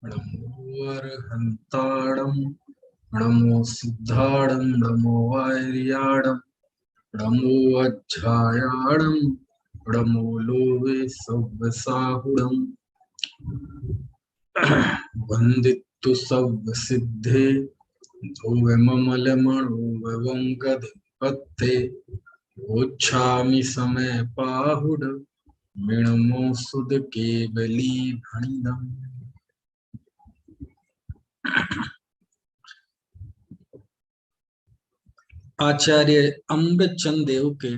नमो अर्हन्ताणं नमो सिद्धाणं नमो वार्याणं नमो अध्यायाणं नमो Lowe सव्यसाहुणं वन्दितु सव्यसिद्धे ध्रुवममलमणुभवं गदिपत्ते गोच्छामि समय पाहुड मिणमो सुद केवली भणिदम्। आचार्य अमृतचंद देव के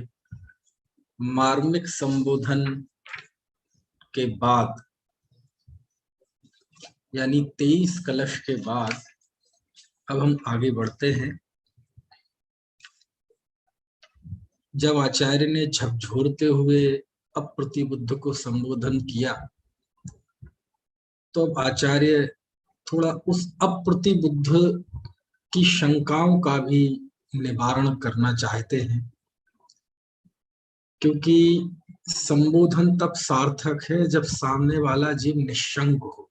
मार्मिक संबोधन के बाद यानी 23 कलश के बाद अब हम आगे बढ़ते हैं। जब आचार्य ने झकझोरते हुए अप्रतिबुद्ध को संबोधन किया तो अब आचार्य थोड़ा उस अप्रतिबुद्ध की शंकाओं का भी निवारण करना चाहते हैं, क्योंकि संबोधन तब सार्थक है जब सामने वाला जीव निशंक हो,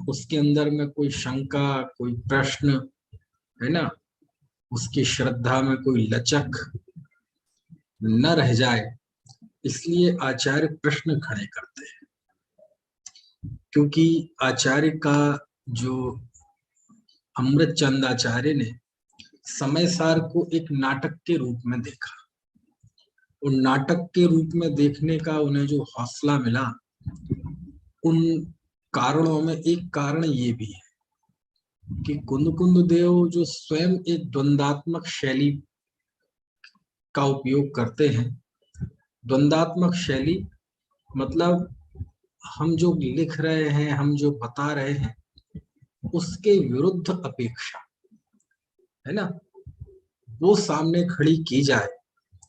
उसके अंदर में कोई शंका, कोई प्रश्न है ना, उसकी श्रद्धा में कोई लचक न रह जाए। इसलिए आचार्य प्रश्न खड़े करते हैं, क्योंकि आचार्य का जो अमृतचंद आचार्य ने समय सार को एक नाटक के रूप में देखा, और नाटक के रूप में देखने का उन्हें जो हौसला मिला, उन कारणों में एक कारण ये भी है कि कुंद देव जो स्वयं एक द्वंदात्मक शैली का उपयोग करते हैं। द्वंदात्मक शैली मतलब हम जो लिख रहे हैं, हम जो बता रहे हैं, उसके विरुद्ध अपेक्षा है ना, वो सामने खड़ी की जाए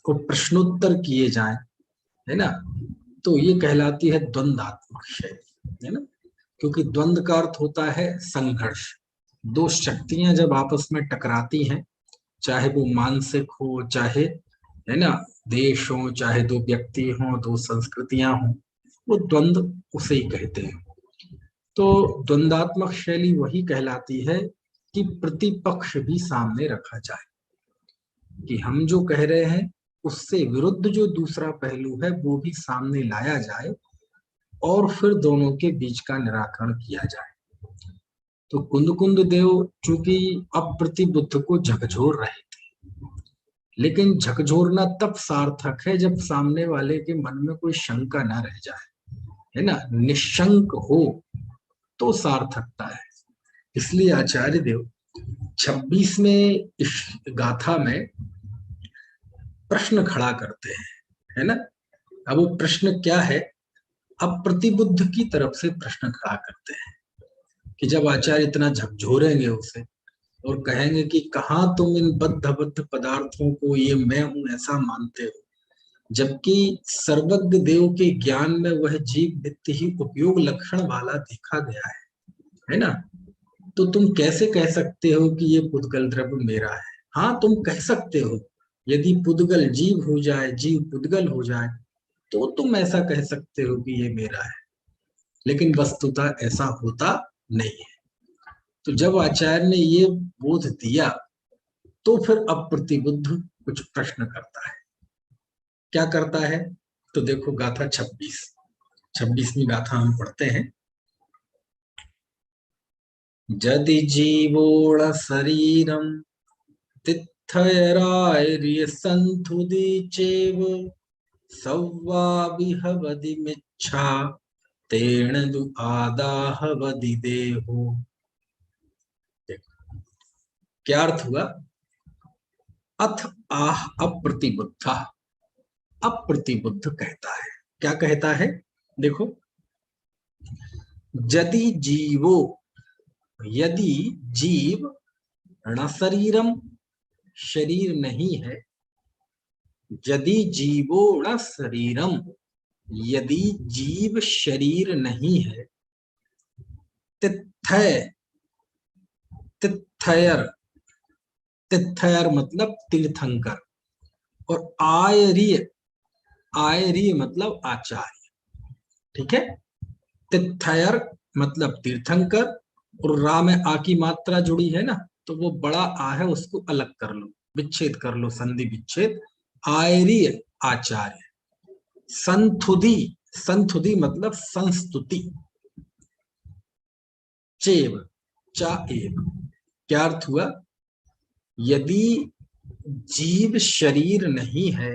और प्रश्नोत्तर किए जाए, है ना, तो ये कहलाती है द्वंदात्मक शैली, है ना। क्योंकि द्वंद का अर्थ होता है संघर्ष। दो शक्तियां जब आपस में टकराती हैं, चाहे वो मानसिक हो, चाहे है ना देश हो, चाहे दो व्यक्ति हो, दो संस्कृतियां हो, वो द्वंद उसे ही कहते हैं। तो द्वंदात्मक शैली वही कहलाती है कि प्रतिपक्ष भी सामने रखा जाए, कि हम जो कह रहे हैं उससे विरुद्ध जो दूसरा पहलू है वो भी सामने लाया जाए और फिर दोनों के बीच का निराकरण किया जाए। तो कुंद देव चूंकि अप्रतिबुद्ध को झकझोर रहे थे, लेकिन झकझोरना तब सार्थक है जब सामने वाले के मन में कोई शंका ना रह जाए, है ना, निशंक हो तो सार्थकता है। इसलिए आचार्य देव 26वें इस गाथा में प्रश्न खड़ा करते हैं, है ना। अब वो प्रश्न क्या है, अब प्रतिबुद्ध की तरफ से प्रश्न खड़ा करते हैं कि जब आचार्य इतना झकझोरेंगे उसे और कहेंगे कि कहाँ तुम इन बद्ध पदार्थों को ये मैं हूं ऐसा मानते हो, जबकि सर्वज्ञ देव के ज्ञान में वह जीव नित्य ही उपयोग लक्षण वाला देखा गया है ना। तो तुम कैसे कह सकते हो कि ये पुद्गल द्रव्य मेरा है? हाँ, तुम कह सकते हो, यदि पुद्गल जीव हो जाए, जीव पुद्गल हो जाए, तो तुम ऐसा कह सकते हो कि ये मेरा है, लेकिन वस्तुतः ऐसा होता नहीं है। तो जब आचार्य ने ये बोध दिया तो फिर अब प्रतिबुद्ध कुछ प्रश्न करता है। क्या करता है? तो देखो गाथा 26वीं गाथा हम पढ़ते हैं। जदि जीवोण शरीरम तिथयराय संथुदी चेव सव्वाविहवदिमिच्छा तेण दु आदाहवदि देहो। क्या अर्थ हुआ? अथ आह अप्रतिबुद्ध। अप्रतिबुद्ध कहता है, क्या कहता है? देखो, यदि जीवो, यदि जीव न शरीरम, शरीर नहीं है, यदि जीवो न शरीरम, यदि जीव शरीर नहीं है, तिथय, तिथयर, तिथयर मतलब तीर्थंकर, और आर्य, आर्य मतलब आचार्य, ठीक है। तिथयर मतलब तीर्थंकर, और रा में आ की मात्रा जुड़ी है ना, तो वो बड़ा आ है, उसको अलग कर लो, विच्छेद कर लो, संधि विच्छेद। आर्य आचार्य। संथुदी, संथुदी मतलब संस्तुति। चेव, चा एव, क्या अर्थ हुआ? यदि जीव शरीर नहीं है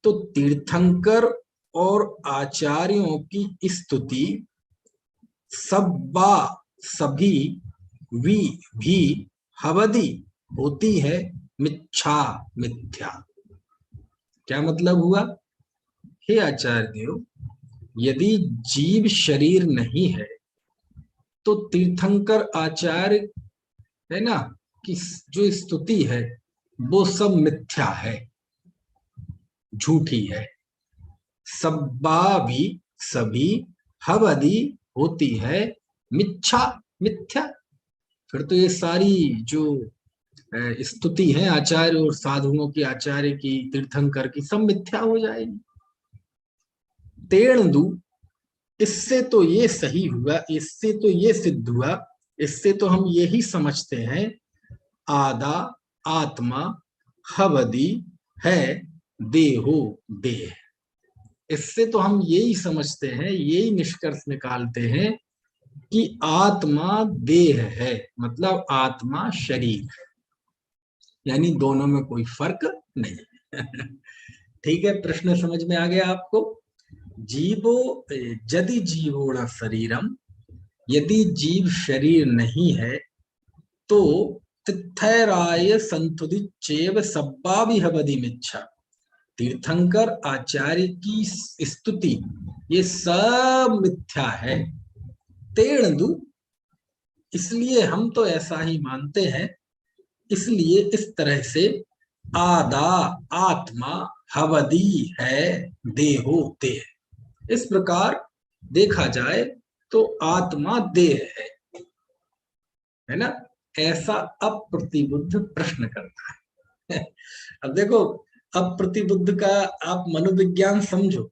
तो तीर्थंकर और आचार्यों की स्तुति सब्बा, सभी, वी, भी, हवदी होती है मिच्छा, मिथ्या। क्या मतलब हुआ? हे आचार्य देव, यदि जीव शरीर नहीं है तो तीर्थंकर आचार्य है ना कि जो स्तुति है वो सब मिथ्या है, झूठी है। सब्बा भी, सभी, हवदी होती है मिच्छा, मिथ्या। फिर तो ये सारी जो स्तुति है आचार्य और साधुओं की, आचार्य की, तीर्थंकर की, सब मिथ्या हो जाएगी। तेणदु, इससे तो ये सही हुआ, इससे तो ये सिद्ध हुआ, इससे तो हम यही समझते हैं, आदा आत्मा, हवदी है देहो देह। इससे तो हम यही समझते हैं, यही निष्कर्ष निकालते हैं कि आत्मा देह है, मतलब आत्मा शरीर है, यानी दोनों में कोई फर्क नहीं। ठीक है, प्रश्न समझ में आ गया आपको? जीवो यदि जीवोण शरीरम, यदि जीव शरीर नहीं है तो तिथैराय संतुदि चेव सब्बा भी हवदि मिच्छा। तीर्थंकर आचार्य की स्तुति ये सब मिथ्या है। तेणदु, इसलिए हम तो ऐसा ही मानते हैं, इसलिए इस तरह से आदा आत्मा, हवदी है देहो देह। इस प्रकार देखा जाए तो आत्मा देह है ना? ऐसा अप्रतिबुद्ध प्रश्न करता है। अब देखो, अप्रतिबुद्ध का आप मनोविज्ञान समझो,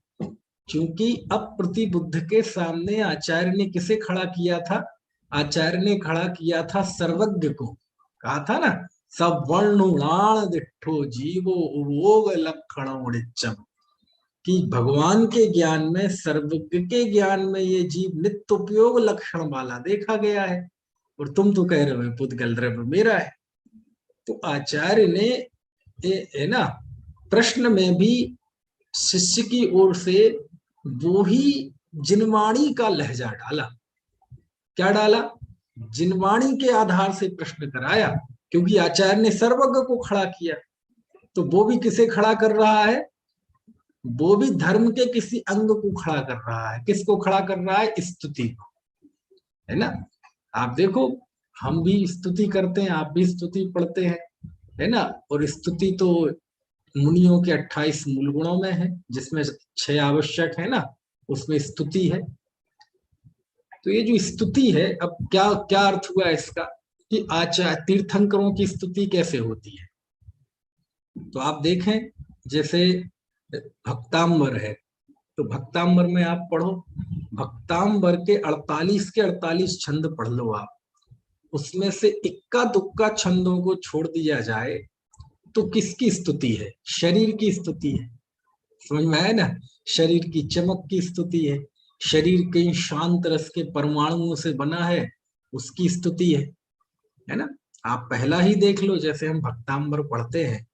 क्योंकि अप्रतिबुद्ध के सामने आचार्य ने किसे खड़ा किया था? आचार्य ने खड़ा किया था सर्वज्ञ को। कहा था ना, सब वर्णुणान दिठो जीवो उवोग लक्षण, कि भगवान के ज्ञान में, सर्वज्ञ के ज्ञान में ये जीव नित्य उपयोग लक्षण वाला देखा गया है, और तुम तो कह रहे हो पुद्गल द्रव्य मेरा है। तो आचार्य ने है ना, प्रश्न में भी शिष्य की ओर से वो ही जिनवाणी का लहजा डाला। क्या डाला? जिनवाणी के आधार से प्रश्न कराया, क्योंकि आचार्य ने सर्वज्ञ को खड़ा किया, तो वो भी किसे खड़ा कर रहा है? वो भी धर्म के किसी अंग को खड़ा कर रहा है। किसको खड़ा कर रहा है? स्तुति को, है ना? आप देखो, हम भी स्तुति करते हैं, आप भी स्तुति पढ़ते हैं, है ना? और स्तुति तो मुनियों के 28 मूल गुणों में है, जिसमें 6 आवश्यक है ना, उसमें स्तुति है। तो ये जो स्तुति है, अब क्या क्या अर्थ हुआ इसका कि आचार्य तीर्थंकरों की स्तुति कैसे होती है? तो आप देखें, जैसे भक्तांबर है, तो भक्तांबर में आप पढ़ो, भक्तांबर के 48 छंद पढ़ लो आप। उसमें से इक्का दुक्का छंदों को छोड़ दिया जाए तो किसकी स्तुति है? शरीर की स्तुति है। समझ में आया ना? शरीर की चमक की स्तुति है, शरीर के शांत रस के परमाणुओं से बना है, उसकी स्तुति है ना? आप पहला ही देख लो, जैसे हम भक्तांबर पढ़ते हैं,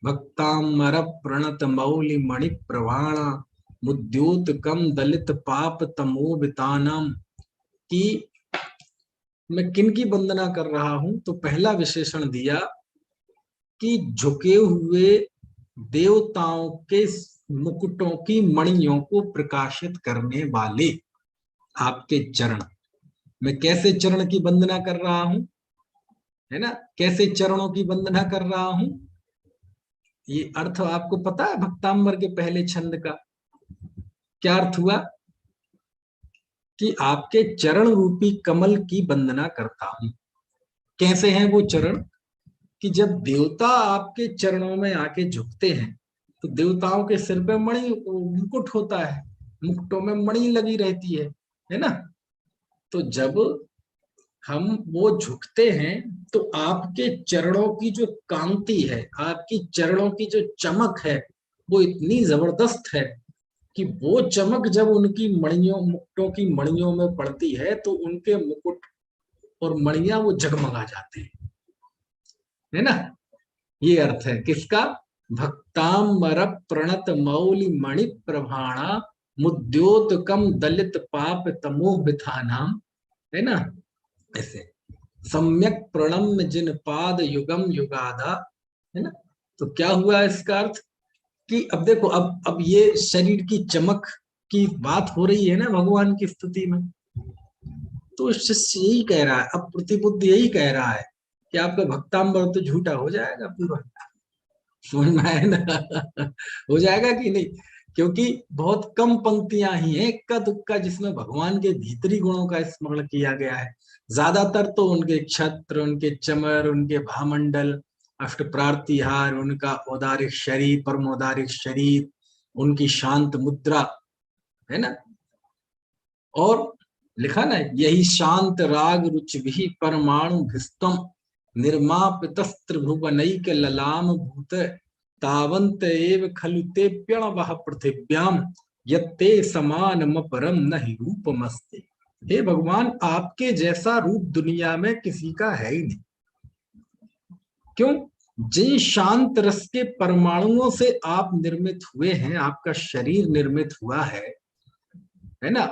भक्तांबर प्रणत मौलि मणि प्रवाणा मुद्योत कम दलित पाप तमोबितानम, की मैं किन की वंदना कर रहा हूं? तो पहला विशेषण दिया कि झुके हुए देवताओं के मुकुटों की मणियों को प्रकाशित करने वाले आपके चरण। मैं कैसे चरण की वंदना कर रहा हूं, है ना? कैसे चरणों की वंदना कर रहा हूं? ये अर्थ आपको पता है भक्तांबर के पहले छंद का? क्या अर्थ हुआ? कि आपके चरण रूपी कमल की वंदना करता हूं। कैसे हैं वो चरण? कि जब देवता आपके चरणों में आके झुकते हैं तो देवताओं के सिर पे मणि मुकुट होता है, मुकुटों में मणि लगी रहती है ना? तो जब हम वो झुकते हैं तो आपके चरणों की जो कांति है, आपकी चरणों की जो चमक है, वो इतनी जबरदस्त है कि वो चमक जब उनकी मणियों, मुकुटों की मणियों में पड़ती है तो उनके मुकुट और मणियां वो जगमगा जाते हैं, है ना। ये अर्थ है किसका? भक्तांबर प्रणत मौलि मणि प्रभाणा मुद्योतकम दलित पाप तमोह विथानाम, है ना। ऐसे सम्यक प्रणम्य जिन पाद युगम युगादा, है ना। तो क्या हुआ इसका अर्थ कि अब देखो, अब ये शरीर की चमक की बात हो रही है ना भगवान की स्तुति में, तो शिष्य यही कह रहा है, अब प्रतिबुद्ध यही कह रहा है कि आपका भक्तांबर तो झूठा हो जाएगा पूरा। समझ में आया ना? हो जाएगा कि नहीं? क्योंकि बहुत कम पंक्तियां ही हैं इक्का दुक्का जिसमें भगवान के भीतरी गुणों का स्मरण किया गया है। ज्यादातर तो उनके छत्र, उनके चमर, उनके भामंडल, अष्ट प्रार्तिहार, उनका औदारिक शरीर, परमोदारिक शरीर, उनकी शांत मुद्रा, है ना। और लिखा ना, यही शांत राग रुचि भी परमाणु भिस्तम निर्मापितस्त्र भुवनैक ललाम भूत तावंत एव खलु ते प्यण वह पृथिव्याम यत्ते समान परम नहीं रूपमस्ते। हे भगवान, आपके जैसा रूप दुनिया में किसी का है ही नहीं। क्यों? जिन शांत रस के परमाणुओं से आप निर्मित हुए हैं, आपका शरीर निर्मित हुआ है ना।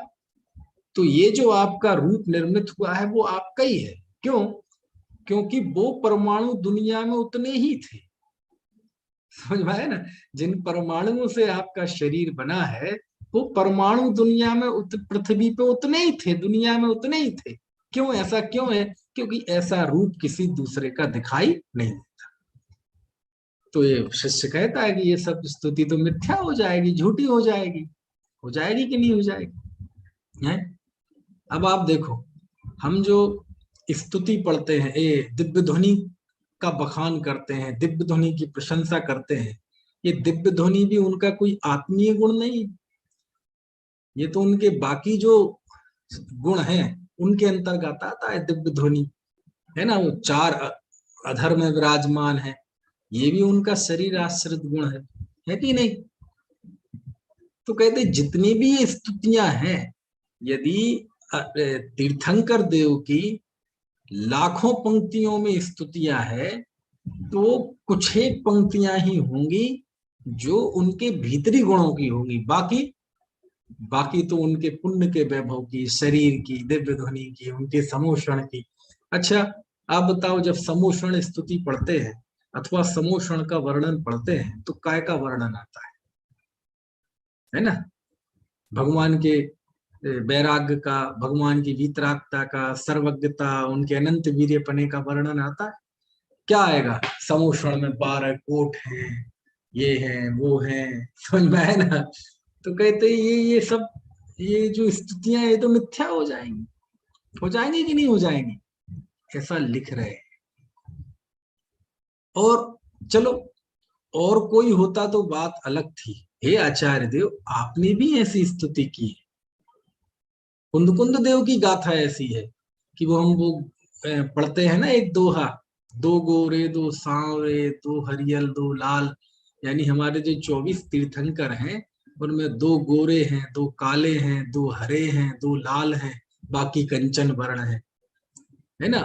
तो ये जो आपका रूप निर्मित हुआ है वो आपका ही है। क्यों? क्योंकि वो परमाणु दुनिया में उतने ही थे। समझ में आया ना? जिन परमाणुओं से आपका शरीर बना है वो परमाणु दुनिया में पृथ्वी पे उतने ही थे, दुनिया में उतने ही थे। क्यों? ऐसा क्यों है? क्योंकि ऐसा रूप किसी दूसरे का दिखाई नहीं देता। तो ये शिष्य कहता है कि ये सब स्तुति तो मिथ्या हो जाएगी, झूठी हो जाएगी। हो जाएगी कि नहीं हो जाएगी? है? अब आप देखो, हम जो स्तुति पढ़ते हैं, ये दिव्य ध्वनि का बखान करते हैं, दिव्य ध्वनि की प्रशंसा करते हैं, ये दिव्य ध्वनि भी उनका कोई आत्मीय गुण नहीं, ये तो उनके बाकी जो गुण हैं उनके अंतर्गत आता है दिव्य ध्वनि, है ना। वो चार अधर में विराजमान है, ये भी उनका शरीर आश्रित गुण है कि नहीं? तो कहते जितनी भी ये स्तुतियां हैं, यदि तीर्थंकर देव की लाखों पंक्तियों में स्तुतियां है तो कुछ एक पंक्तियां ही होंगी जो उनके भीतरी गुणों की होंगी, बाकी बाकी तो उनके पुण्य के वैभव की, शरीर की, दिव्य ध्वनि की, उनके समोषण की। अच्छा, आप बताओ, जब समोषण स्तुति पढ़ते हैं अथवा समोषण का वर्णन पढ़ते हैं तो काय का वर्णन आता है ना। भगवान के वैराग्य का, भगवान की वीतरागता का, सर्वज्ञता, उनके अनंत वीर्यपने का वर्णन आता है। क्या आएगा? समोषण में 12 कोट हैं, ये है वो है। समझ में आए ना? तो कहते ये सब, ये जो स्तुतियां ये तो मिथ्या हो जाएंगी। हो जाएंगी कि नहीं हो जाएंगी? ऐसा लिख रहे हैं। और चलो, और कोई होता तो बात अलग थी। हे आचार्य देव, आपने भी ऐसी स्तुति की है। कुंद देव की गाथा ऐसी है कि वो पढ़ते हैं ना एक दोहा, दो गोरे दो सांवरे दो हरियल दो लाल, यानी हमारे जो 24 तीर्थंकर हैं उनमें 2 गोरे हैं, 2 काले हैं, 2 हरे हैं, 2 लाल हैं, बाकी कंचन वर्ण है ना।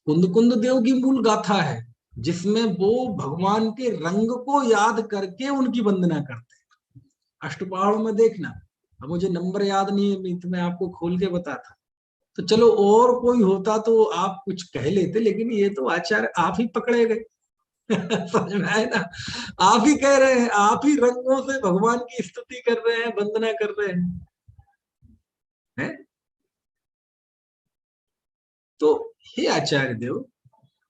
कुंद देव की मूल गाथा है जिसमें वो भगवान के रंग को याद करके उनकी वंदना करते हैं। अष्टपहाड़ों में देखना, अब मुझे नंबर याद नहीं है, नहीं तो मैं आपको खोल के बताता। तो चलो, और कोई होता तो आप कुछ कह लेते, लेकिन ये तो आचार्य आप ही पकड़े गए। समझ में आए ना? आप ही कह रहे हैं, आप ही रंगों से भगवान की स्तुति कर रहे हैं, वंदना कर रहे हैं। तो हे आचार्य देव,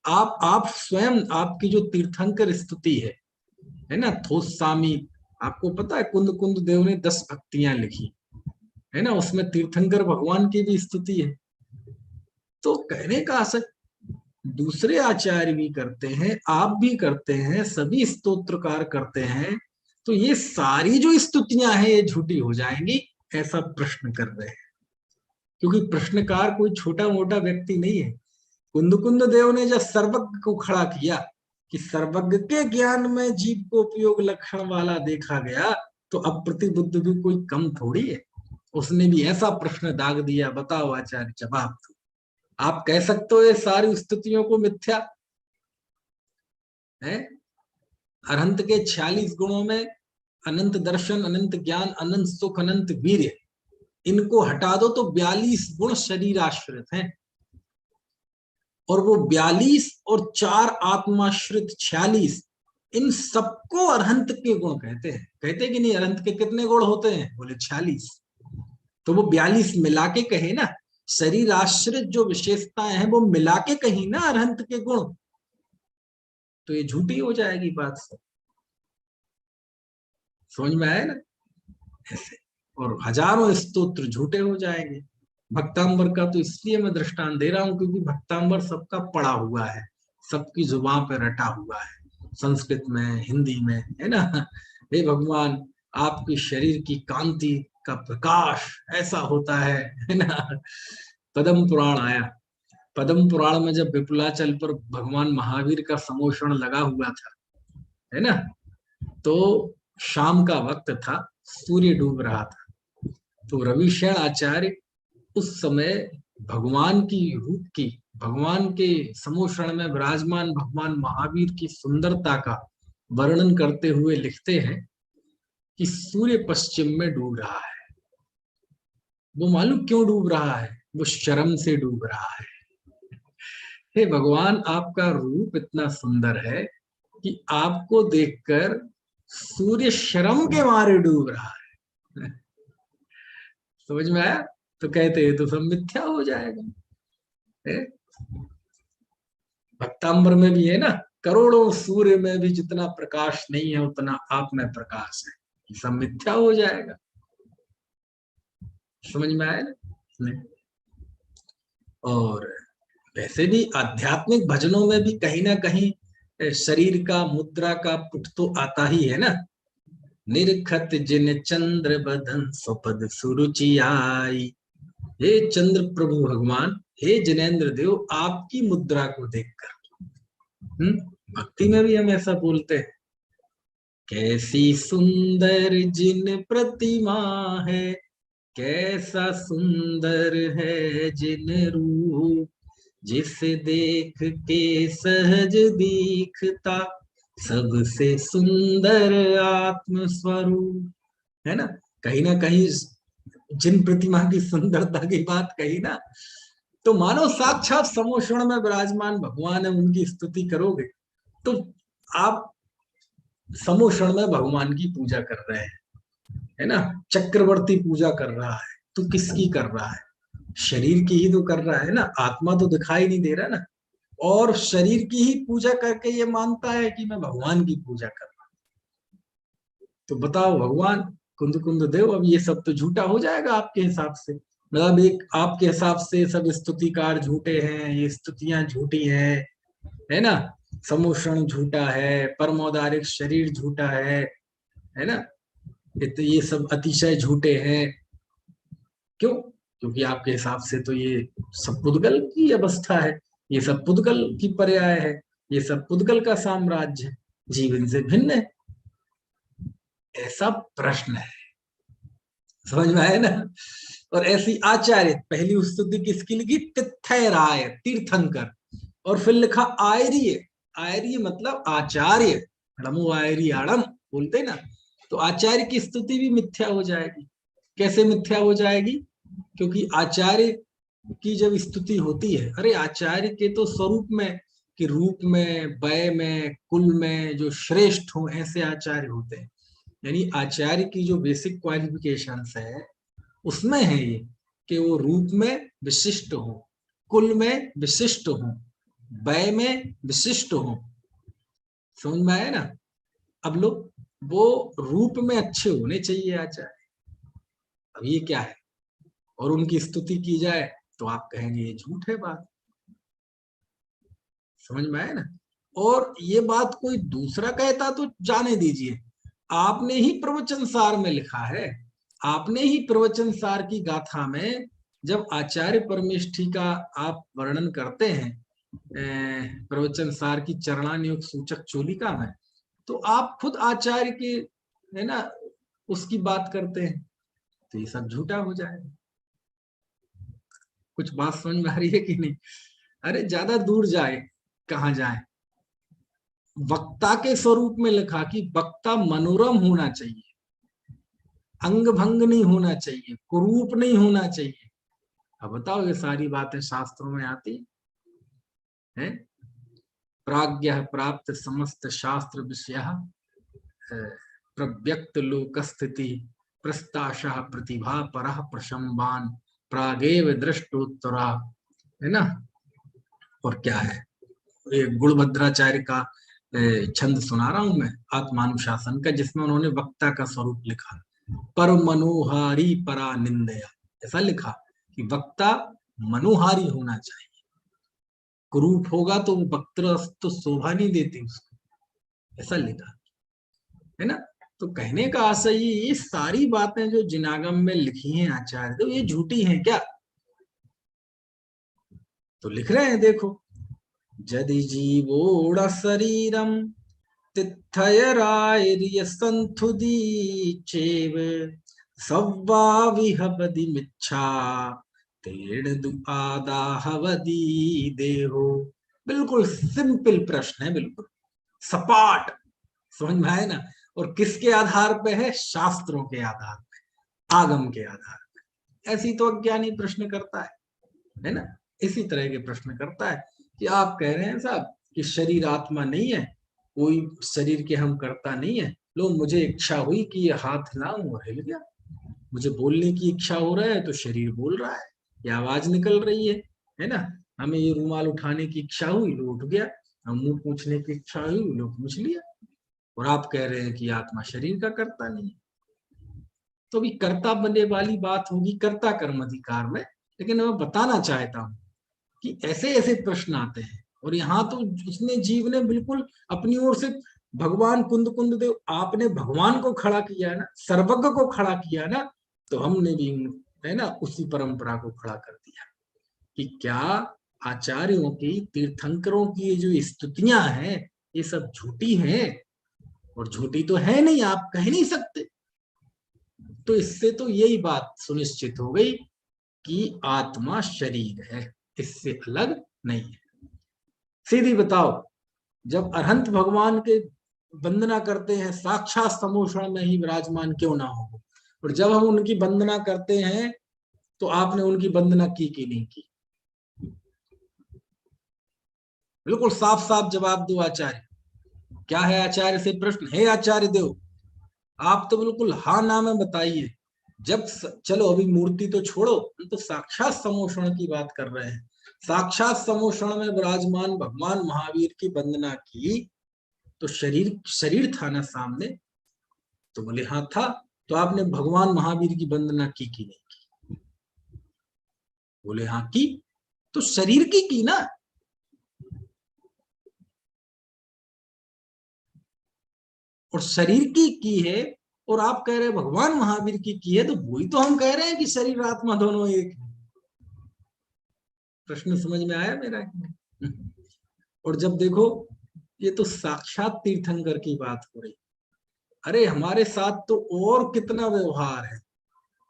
आप स्वयं, आपकी जो तीर्थंकर स्तुति है ना, थोस्सामी, आपको पता है कुंद देव ने 10 भक्तियां लिखी है ना, उसमें तीर्थंकर भगवान की भी स्तुति है। तो कहने का असर, दूसरे आचार्य भी करते हैं, आप भी करते हैं, सभी स्तोत्रकार करते हैं, तो ये सारी जो स्तुतियां हैं ये झूठी हो जाएंगी, ऐसा प्रश्न कर रहे हैं। क्योंकि प्रश्नकार कोई छोटा मोटा व्यक्ति नहीं है। कुंद देव ने जब सर्वज्ञ को खड़ा किया कि सर्वज्ञ के ज्ञान में जीव को उपयोग लक्षण वाला देखा गया, तो अप्रतिबुद्ध भी कोई कम थोड़ी है। उसने भी ऐसा प्रश्न दाग दिया, बताओ आचार्य जवाब दो। आप कह सकते हो ये सारी स्तुतियों को मिथ्या है? अनंत के 46 गुणों में अनंत दर्शन, अनंत ज्ञान, अनंत सुख, अनंत वीर्य, इनको हटा दो तो 42 गुण शरीर आश्रित हैं। और वो 42 और 4 आत्माश्रित 46, इन सबको अरहंत के गुण कहते हैं। कहते कि नहीं, अरहंत के कितने गुण होते हैं? बोले 46। तो वो 42 मिला के कहे ना, शरीर आश्रित जो विशेषताएं हैं वो मिला के कही ना अरहंत के गुण, तो ये झूठी हो जाएगी बात सब। समझ में आया ना? ऐसे और हजारों स्तोत्र झूठे हो जाएंगे। भक्तांबर का तो इसलिए मैं दृष्टांत दे रहा हूं क्योंकि भक्तांबर सबका पड़ा हुआ है, सबकी जुबान पे रटा हुआ है, संस्कृत में, हिंदी में, है ना। हे भगवान, आपके शरीर की कांति का प्रकाश ऐसा होता है ना। पद्म पुराण आया, पद्म पुराण में जब विपुलाचल पर भगवान महावीर का समोषण लगा हुआ था, है ना, तो शाम का वक्त था, सूर्य डूब रहा था। तो रविशरण आचार्य उस समय भगवान की रूप की, भगवान के समोषण में विराजमान भगवान महावीर की सुंदरता का वर्णन करते हुए लिखते हैं कि सूर्य पश्चिम में डूब रहा है। वो मालूम क्यों डूब रहा है? वो शर्म से डूब रहा है। हे भगवान, आपका रूप इतना सुंदर है कि आपको देखकर सूर्य शर्म के मारे डूब रहा है। समझ में आया? तो कहते हैं तो सब मिथ्या हो जाएगा। भक्तांबर में भी है ना, करोड़ों सूर्य में भी जितना प्रकाश नहीं है उतना आप में प्रकाश है, ये सब मिथ्या हो जाएगा। समझ में आया ना? और वैसे भी आध्यात्मिक भजनों में भी कहीं ना कहीं शरीर का, मुद्रा का पुट तो आता ही है ना। निरखत जिन चंद्र बदन स्वपद सुरुचि आई। हे चंद्र प्रभु भगवान, हे जिनेन्द्र देव, आपकी मुद्रा को देखकर, भक्ति में भी हम ऐसा बोलते हैं, कैसी सुंदर जिन प्रतिमा है, कैसा सुंदर है जिन रूप, जिसे देख के सहज दिखता सबसे सुंदर आत्म स्वरूप, है ना। कहीं ना कहीं जिन प्रतिमा की सुंदरता की बात कही ना, तो मानो साक्षात समोषण में विराजमान भगवान है, उनकी स्तुति करोगे तो आप समोषण में भगवान की पूजा कर रहे हैं, है ना। चक्रवर्ती पूजा कर रहा है, तो किसकी कर रहा है? शरीर की ही तो कर रहा है ना, आत्मा तो दिखाई नहीं दे रहा ना। और शरीर की ही पूजा करके ये मानता है कि मैं भगवान की पूजा कर रहा हूं। तो बताओ भगवान, कुंद देव, अब ये सब तो झूठा हो जाएगा आपके हिसाब से। मतलब एक आपके हिसाब से सब स्तुतिकार झूठे हैं, ये स्तुतियां झूठी है ना। समोषण झूठा है, परमोदारिक शरीर झूठा है ना। ये सब अतिशय झूठे हैं। क्यों? क्योंकि आपके हिसाब से तो ये सब पुद्गल की अवस्था है, ये सब पुद्गल की पर्याय है, ये सब पुद्गल का साम्राज्य है, जीवन से भिन्न है। ऐसा प्रश्न है। समझ में आया ना? और ऐसी आचार्य, पहली स्तुति किसकी लिखी? तिथय राय, तीर्थंकर, और फिर लिखा आर्य। आर्य मतलब आचार्य, रमो आर्य आड़म बोलते ना। तो आचार्य की स्तुति भी मिथ्या हो जाएगी। कैसे मिथ्या हो जाएगी? क्योंकि आचार्य की जब स्तुति होती है, अरे आचार्य के तो स्वरूप में, कि रूप में, वय में, कुल में जो श्रेष्ठ हो, ऐसे आचार्य होते हैं। यानी आचार्य की जो बेसिक क्वालिफिकेशंस है उसमें है ये कि वो रूप में विशिष्ट हो, कुल में विशिष्ट हो, वय में विशिष्ट हो। समझ में आया ना? अब लोग वो रूप में अच्छे होने चाहिए आचार्य। अब ये क्या है? और उनकी स्तुति की जाए तो आप कहेंगे ये झूठ है बात। समझ में आया ना? और ये बात कोई दूसरा कहता तो जाने दीजिए, आपने ही प्रवचन सार में लिखा है, आपने ही प्रवचन सार की गाथा में जब आचार्य परमेष्ठी का आप वर्णन करते हैं प्रवचन सार की चरणानुयोग सूचक चोलिका में, तो आप खुद आचार्य के है ना उसकी बात करते हैं, तो ये सब झूठा हो जाएगा। कुछ बात समझ में आ रही है कि नहीं? अरे ज्यादा दूर जाए, कहाँ जाए, वक्ता के स्वरूप में लिखा कि वक्ता मनोरम होना चाहिए, अंग भंग नहीं होना चाहिए, कुरूप नहीं होना चाहिए। अब बताओ, ये सारी बातें शास्त्रों में आती है? प्राज्ञ प्राप्त समस्त शास्त्र विषय प्रव्यक्त लोक स्थिति प्रस्ताशा प्रतिभा परः प्रशंबान प्रागेव दृष्टोत्तरा, है ना। और क्या है, ये गुणभद्राचार्य का छंद सुना रहा हूं मैं आत्मानुशासन का, जिसमें उन्होंने वक्ता का स्वरूप लिखा, पर मनोहारी परा निंदया, ऐसा लिखा कि वक्ता मनोहारी होना चाहिए, कुरूप होगा तो वो वक्ता तो शोभा नहीं देती उसको, ऐसा लिखा है ना। तो कहने का आशय ये सारी बातें जो जिनागम में लिखी हैं आचार्य, तो ये झूठी हैं क्या? तो लिख रहे हैं, देखो, यदि जीवोड़ शरीरम तिथयरायर्यसंथुदी चेव सव्वाविहबदिमिच्छा तेण आदाहवदी देहो। बिल्कुल सिंपल प्रश्न है, बिल्कुल सपाट, समझ में आए ना। और किसके आधार पे है? शास्त्रों के आधार पे, आगम के आधार पे। ऐसी तो अज्ञानी प्रश्न करता है ना। इसी तरह के प्रश्न करता है कि आप कह रहे हैं साहब कि शरीर आत्मा नहीं है, कोई शरीर के हम करता नहीं है। लो, मुझे इच्छा हुई कि ये हाथ हिलाऊं और हिल गया, मुझे बोलने की इच्छा हो रहा है तो शरीर बोल रहा है, ये आवाज निकल रही है ना। हमें ये रुमाल उठाने की इच्छा हुई, लो उठ गया। हम मुंह पूछने की इच्छा हुई, लो पूछ लिया। और आप कह रहे हैं कि आत्मा शरीर का करता नहीं है। तो भी कर्ता बनने वाली बात होगी कर्ता कर्म अधिकार में। लेकिन मैं बताना चाहता हूं कि ऐसे ऐसे प्रश्न आते हैं, और यहाँ तो उसने जीव ने बिल्कुल अपनी ओर से, भगवान कुंद कुंद देव, आपने भगवान को खड़ा किया है ना, सर्वज्ञ को खड़ा किया है ना, तो हमने भी है ना उसी परंपरा को खड़ा कर दिया कि क्या आचार्यों की, तीर्थंकरों की ये जो स्तुतियां हैं, ये सब झूठी हैं। और झूठी तो है नहीं, आप कह नहीं सकते। तो इससे तो यही बात सुनिश्चित हो गई कि आत्मा शरीर है, इससे अलग नहीं है। सीधी बताओ, जब अरहंत भगवान के वंदना करते हैं, साक्षात समोषण में ही विराजमान क्यों ना हो, और जब हम उनकी वंदना करते हैं तो आपने उनकी वंदना की कि नहीं की? बिल्कुल साफ साफ जवाब दो आचार्य। क्या है आचार्य से प्रश्न? हे आचार्य देव, आप तो बिल्कुल हाँ ना में बताइए। जब चलो अभी मूर्ति तो छोड़ो, हम तो साक्षात समोषण की बात कर रहे हैं। साक्षात समोषण में विराजमान भगवान महावीर की वंदना की, तो शरीर शरीर था ना सामने? तो बोले हाँ था। तो आपने भगवान महावीर की वंदना की कि नहीं की? बोले हाँ की। तो शरीर की ना। और शरीर की है, और आप कह रहे हैं भगवान महावीर की है, तो वही तो हम कह रहे हैं कि शरीर आत्मा दोनों एक है। प्रश्न समझ में आया मेरा? और जब देखो, ये तो साक्षात तीर्थंकर की बात हो रही। अरे हमारे साथ तो और कितना व्यवहार है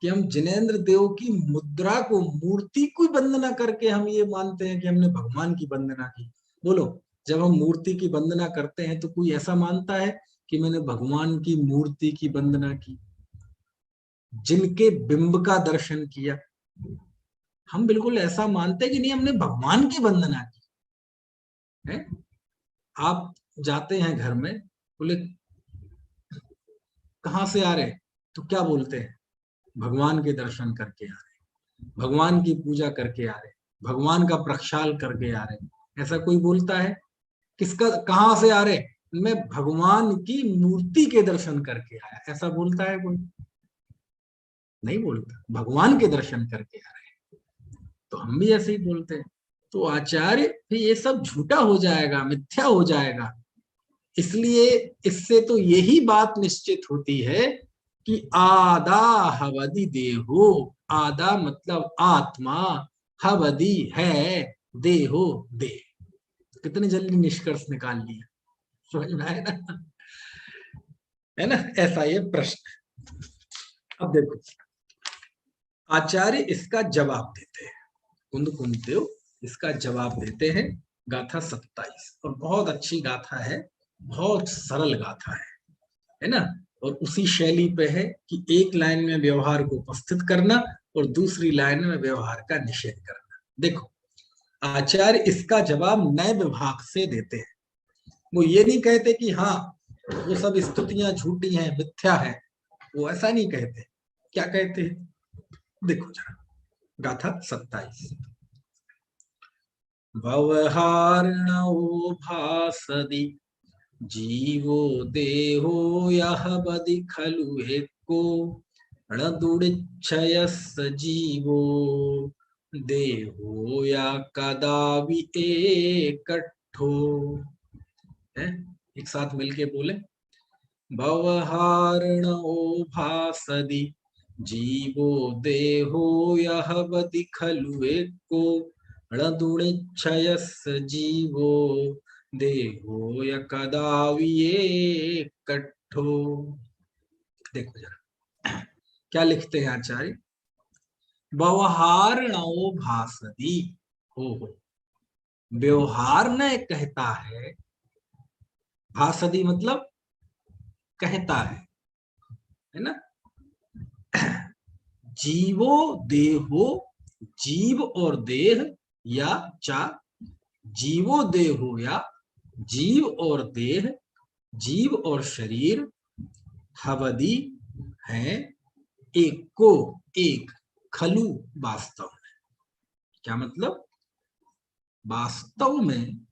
कि हम जिनेंद्र देव की मुद्रा को, मूर्ति को वंदना करके हम ये मानते हैं कि हमने भगवान की वंदना की। बोलो, जब हम मूर्ति की वंदना करते हैं तो कोई ऐसा मानता है कि मैंने भगवान की मूर्ति की वंदना की, जिनके बिंब का दर्शन किया? हम बिल्कुल ऐसा मानते हैं कि नहीं, हमने भगवान की वंदना की है। आप जाते हैं घर में, बोले कहां से आ रहे, तो क्या बोलते हैं? भगवान के दर्शन करके आ रहे, भगवान की पूजा करके आ रहे, भगवान का प्रक्षाल करके आ रहे। ऐसा कोई बोलता है? किसका, कहां से आ रहे? मैं भगवान की मूर्ति के दर्शन करके आया, ऐसा बोलता है कोई? नहीं बोलता, भगवान के दर्शन करके आ रहे। तो हम भी ऐसे ही बोलते हैं। तो आचार्य भी ये सब झूठा हो जाएगा, मिथ्या हो जाएगा। इसलिए इससे तो यही बात निश्चित होती है कि आदाहवदि देहो, आदा मतलब आत्मा, हवदी है, देहो दे। कितने जल्दी निष्कर्ष निकाल लिया, समझ में आया ना, है ना। ऐसा ये प्रश्न। अब देखो आचार्य इसका जवाब देते हैं, कुंद कुंतेव इसका जवाब देते हैं। गाथा 27 और बहुत अच्छी गाथा है, बहुत सरल गाथा है ना। और उसी शैली पे है कि एक लाइन में व्यवहार को उपस्थित करना और दूसरी लाइन में व्यवहार का निषेध करना। देखो आचार्य इसका जवाब नए विभाग से देते हैं। वो ये नहीं कहते कि हाँ वो सब स्तुतियां झूठी हैं, मिथ्या है, वो ऐसा नहीं कहते। क्या कहते हैं देखो जरा, गाथा 27। भवहार्णो भासदि जीवो देहो यह बदि खलु एको णदुडिच्छयस् जीवो देहो या कदापि एकट्ठो। है एक साथ मिलके बोले, भवहार्णो भासदि जीवो देहो यह बदि खलु एको णदुडिच्छयस् जीवो देहो या कदापि एकट्ठो। देखो जरा क्या लिखते हैं आचार्य, व्यवहार्णो भासदि, हो व्यवहार न कहता है, भासदि मतलब कहता है ना। जीवो देहो, जीव और देह या चा, जीवो देहो या जीव और देह, जीव और शरीर, हवदी है, एक को एक, खलु वास्तव में। क्या मतलब, वास्तव में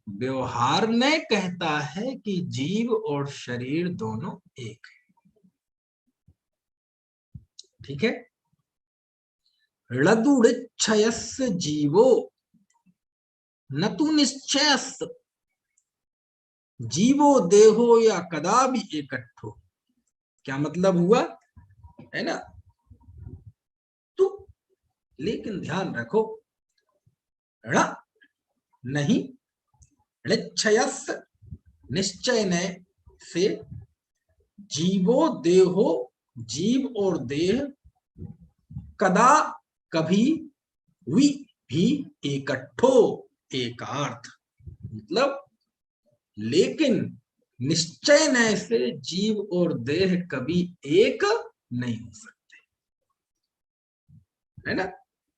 व्यवहार ने कहता है कि जीव और शरीर दोनों एक है। ठीक है। ळदुडिच्छयस् जीवो न तु निश्चयस् जीवो देहो या कदापि एकट्ठो। क्या मतलब हुआ, है ना। तो लेकिन ध्यान रखो, ण नहीं, ऋच्छयस् निश्चय ने से, जीवो देहो जीव और देह, कदा कभी, वि भी एकट्ठो एकार्थ, मतलब लेकिन निश्चय न से जीव और देह कभी एक नहीं हो सकते, है ना।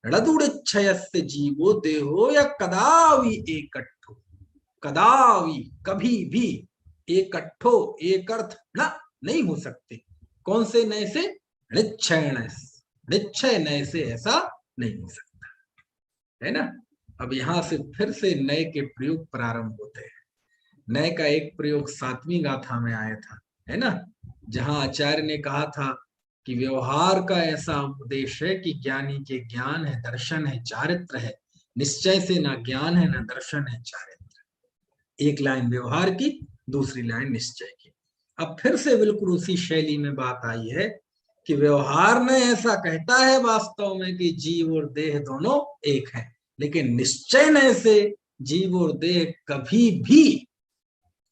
णदुडिच्छयस्य जीवो देहो या कदावि एकट्ठो, कदावि कभी भी, एकट्ठो एक अर्थ न नहीं हो सकते। कौन से नए से, निश्चय नए से ऐसा नहीं हो सकता, है ना। अब यहां से फिर से नए के प्रयोग प्रारंभ होते हैं। नए का एक प्रयोग 7वीं गाथा में आया था, है ना, जहां आचार्य ने कहा था कि व्यवहार का ऐसा उपदेश है कि ज्ञानी के ज्ञान है, दर्शन है, चारित्र है, निश्चय से ना ज्ञान है ना दर्शन है, चारित्र। एक लाइन व्यवहार की, दूसरी लाइन निश्चय की। अब फिर से बिल्कुल उसी शैली में बात आई है कि व्यवहार ने ऐसा कहता है वास्तव में कि जीव और देह दोनों एक है, लेकिन निश्चय ने से जीव और देह कभी भी,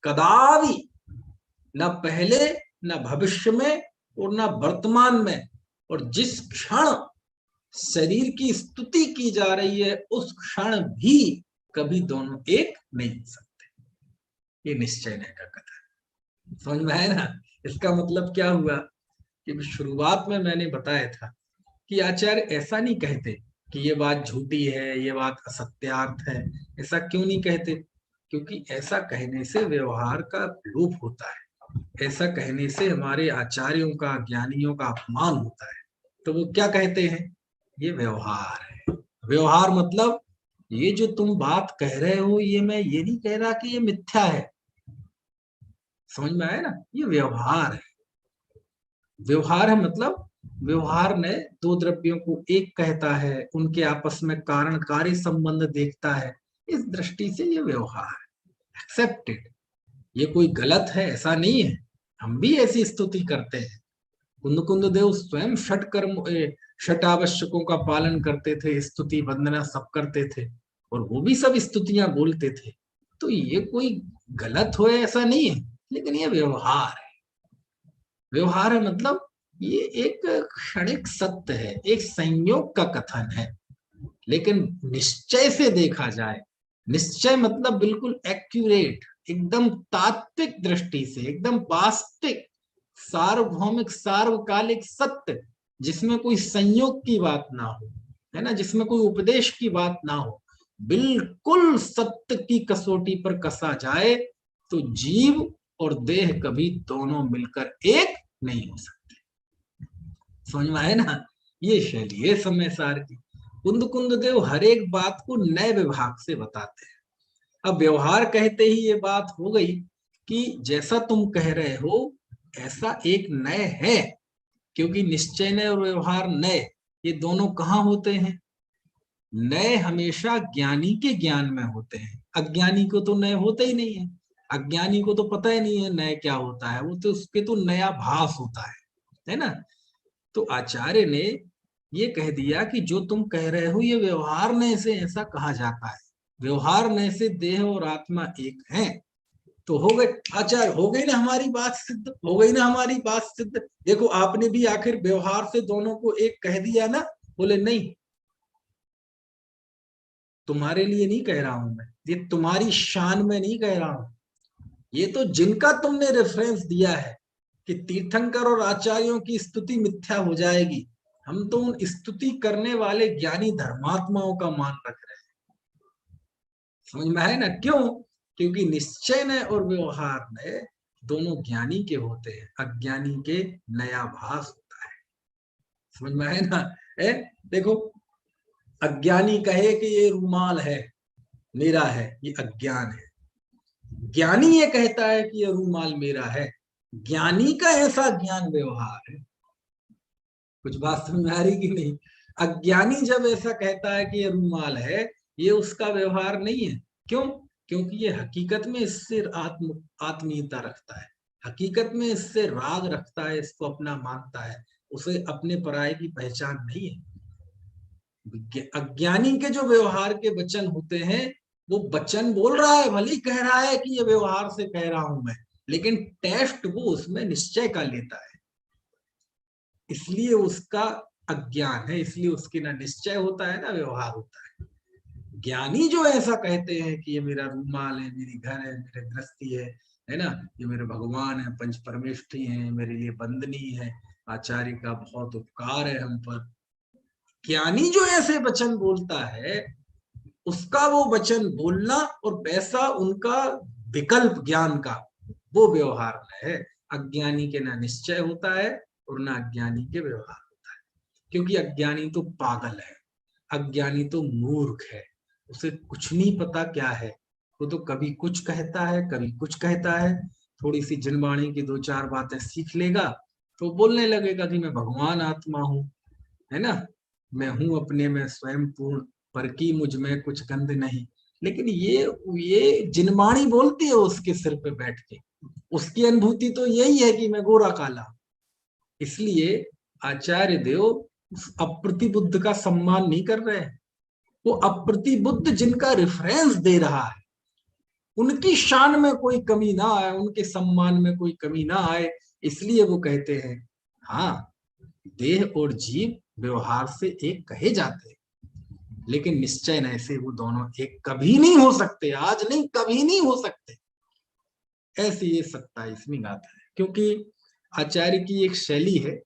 कदापि, न पहले न भविष्य में और न वर्तमान में, और जिस क्षण शरीर की स्तुति की जा रही है उस क्षण भी कभी दोनों एक नहीं हो सकते। ये निश्चय ने का कथा है, समझ में आया ना। इसका मतलब क्या हुआ कि शुरुआत में मैंने बताया था कि आचार्य ऐसा नहीं कहते कि ये बात झूठी है, ये बात असत्यार्थ है। ऐसा क्यों नहीं कहते, क्योंकि ऐसा कहने से व्यवहार का लोप होता है, ऐसा कहने से हमारे आचार्यों का, ज्ञानियों का अपमान होता है। तो वो क्या कहते हैं, ये व्यवहार है। व्यवहार मतलब ये जो तुम बात कह रहे हो, ये मैं ये नहीं कह रहा कि ये मिथ्या है, समझ में आया ना। ये व्यवहार है। व्यवहार है मतलब व्यवहार ने दो द्रव्यों को एक कहता है, उनके आपस में कारण कार्य संबंध देखता है, इस दृष्टि से ये व्यवहार है, एक्सेप्टेड। ये कोई गलत है ऐसा नहीं है, हम भी ऐसी स्तुति करते हैं, कुंद देव स्वयं षट आवश्यकों का पालन करते थे, स्तुति वंदना सब करते थे, और वो भी सब स्तुतियां बोलते थे। तो ये कोई गलत हो ऐसा नहीं है, लेकिन ये व्यवहार है। व्यवहार है मतलब ये एक क्षणिक सत्य है, एक संयोग का कथन है। लेकिन निश्चय से देखा जाए, निश्चय मतलब बिल्कुल एक्यूरेट, एकदम तात्विक दृष्टि से, एकदम वास्तविक, सार्वभौमिक, सार्वकालिक सत्य, जिसमें कोई संयोग की बात ना हो, है ना, जिसमें कोई उपदेश की बात ना हो, बिल्कुल सत्य की कसौटी पर कसा जाए, तो जीव और देह कभी दोनों मिलकर एक नहीं हो सकते। समझ में आए ना, ये शैली है समय सार की। कुंद देव हर एक बात को नए विभाग से बताते हैं। अब व्यवहार कहते ही ये बात हो गई कि जैसा तुम कह रहे हो ऐसा एक नए है, क्योंकि निश्चय नय और व्यवहार नए, ये दोनों कहाँ होते हैं? नए हमेशा ज्ञानी के ज्ञान में होते हैं, अज्ञानी को तो नए होते ही नहीं है। अज्ञानी को तो पता ही नहीं है नए क्या होता है, वो तो उसके तो नया भास होता है ना। तो आचार्य ने ये कह दिया कि जो तुम कह रहे हो ये व्यवहार नय से ऐसा कहा जाता है, व्यवहार नय से देह और आत्मा एक है। तो हो गए आचार्य, हो गई ना हमारी बात सिद्ध, हो गई ना हमारी बात सिद्ध। देखो आपने भी आखिर व्यवहार से दोनों को एक कह दिया ना। बोले नहीं, तुम्हारे लिए नहीं कह रहा हूं मैं, ये तुम्हारी शान में नहीं कह रहा हूं, ये तो जिनका तुमने रेफरेंस दिया है कि तीर्थंकर और आचार्यों की स्तुति मिथ्या हो जाएगी, हम तो उन स्तुति करने वाले ज्ञानी धर्मात्माओं का मान रख रहे हैं। समझ में है ना? क्यों? क्योंकि निश्चय नय और व्यवहार नय दोनों ज्ञानी के होते हैं, अज्ञानी के नया भास होता है। समझ में है ना? देखो, अज्ञानी कहे कि ये रूमाल है मेरा है, ये अज्ञान है। ज्ञानी ये कहता है कि ये रूमाल मेरा है, ज्ञानी का ऐसा ज्ञान व्यवहार है। कुछ बात समझ में आ रही कि नहीं? अज्ञानी जब ऐसा कहता है कि ये रूमाल है, ये उसका व्यवहार नहीं है। क्यों? क्योंकि ये हकीकत में इससे आत्मीयता रखता है, हकीकत में इससे राग रखता है, इसको अपना मानता है, उसे अपने पराये की पहचान नहीं है। अज्ञानी के जो व्यवहार के वचन होते हैं, वो वचन बोल रहा है, भले कह रहा है कि ये व्यवहार से कह रहा हूं मैं, लेकिन टेस्ट वो उसमें निश्चय का लेता है, इसलिए उसका अज्ञान है, इसलिए उसके ना निश्चय होता है ना व्यवहार होता है। ज्ञानी जो ऐसा कहते हैं कि ये मेरा रूमाल है, मेरी घर है, मेरे गृहस्थी है ना, ये मेरे भगवान है, पंच परमेष्ठी है, मेरे लिए बंदनी है, आचार्य का बहुत उपकार है हम पर, ज्ञानी जो ऐसे वचन बोलता है, उसका वो वचन बोलना और वैसा उनका विकल्प ज्ञान का, वो व्यवहार में है। अज्ञानी के ना निश्चय होता है और ना अज्ञानी के व्यवहार होता है, क्योंकि अज्ञानी तो पागल है, अज्ञानी तो मूर्ख है, उसे कुछ नहीं पता क्या है, वो तो कभी कुछ कहता है, कभी कुछ कहता है, थोड़ी सी जनवाणी की दो चार बातें सीख लेगा तो बोलने लगेगा कि मैं भगवान आत्मा हूं, है ना, मैं हूं अपने में स्वयं पूर्ण, पर की मुझ में कुछ गंध नहीं। लेकिन ये जिनवाणी बोलती है उसके सिर पे बैठ के, उसकी अनुभूति तो यही है कि मैं गोरा काला। इसलिए आचार्य देव उस अप्रतिबुद्ध का सम्मान नहीं कर रहे हैं, वो अप्रतिबुद्ध जिनका रेफरेंस दे रहा है उनकी शान में कोई कमी ना आए, उनके सम्मान में कोई कमी ना आए, इसलिए वो कहते हैं हाँ, देह और जीव व्यवहार से एक कहे जाते हैं, लेकिन निश्चय न से वो दोनों एक कभी नहीं हो सकते, आज नहीं कभी नहीं हो सकते। ऐसी ये 27वीं गाथा है, क्योंकि आचार्य की एक शैली है।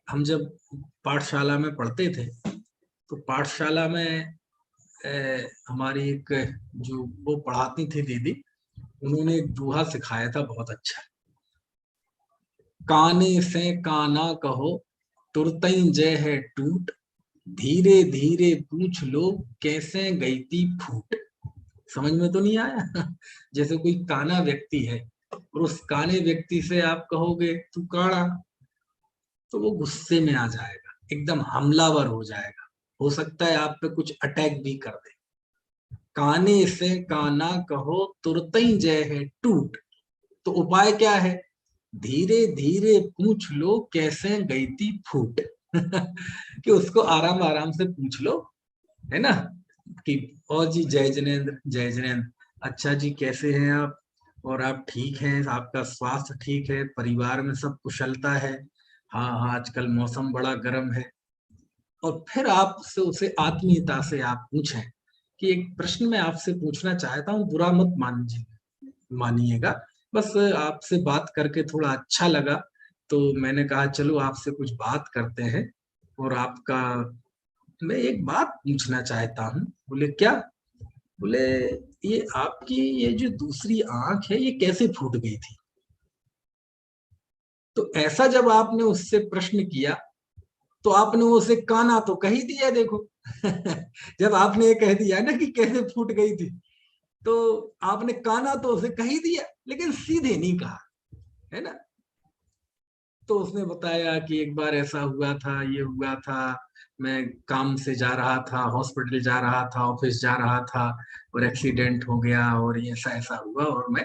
हम जब पाठशाला में पढ़ते थे तो पाठशाला में हमारी एक जो वो पढ़ाती थी दीदी, उन्होंने एक दोहा सिखाया था बहुत अच्छा, काने से काना कहो तुरतई जय है टूट, धीरे धीरे पूछ लो कैसे गई थी फूट। समझ में तो नहीं आया? जैसे कोई काना व्यक्ति है और उस काने व्यक्ति से आप कहोगे तू काना, तो वो गुस्से में आ जाएगा, एकदम हमलावर हो जाएगा, हो सकता है आप पे कुछ अटैक भी कर दे। काने से काना कहो तुरतई जय है टूट, तो उपाय क्या है धीरे धीरे पूछ लो कैसे गई थी फूट। कि उसको आराम आराम से पूछ लो, है ना, कि और जी जय जिनेन्द्र, जय जिनेन्द्र, अच्छा जी कैसे हैं आप, और आप ठीक हैं, आपका स्वास्थ्य ठीक है, परिवार में सब कुशलता है, हाँ हाँ आजकल मौसम बड़ा गर्म है। और फिर आपसे उसे आत्मीयता से आप पूछें कि एक प्रश्न मैं आपसे पूछना चाहता हूँ, बुरा मत मानिएगा, बस आपसे बात करके थोड़ा अच्छा लगा, तो मैंने कहा चलो आपसे कुछ बात करते हैं। और आपका मैं एक बात पूछना चाहता हूँ। बोले क्या? बोले ये आपकी ये जो दूसरी आंख है ये कैसे फूट गई थी? तो ऐसा जब आपने उससे प्रश्न किया तो आपने उसे काना तो कह ही दिया, देखो। जब आपने ये कह दिया ना कि कैसे फूट गई थी, तो आपने काना तो उसे कह ही दिया, लेकिन सीधे नहीं कहा, है ना। तो उसने बताया कि एक बार ऐसा हुआ था, ये हुआ था, मैं काम से जा रहा था, हॉस्पिटल जा रहा था, ऑफिस जा रहा था, और एक्सीडेंट हो गया, और ये ऐसा ऐसा हुआ, और मैं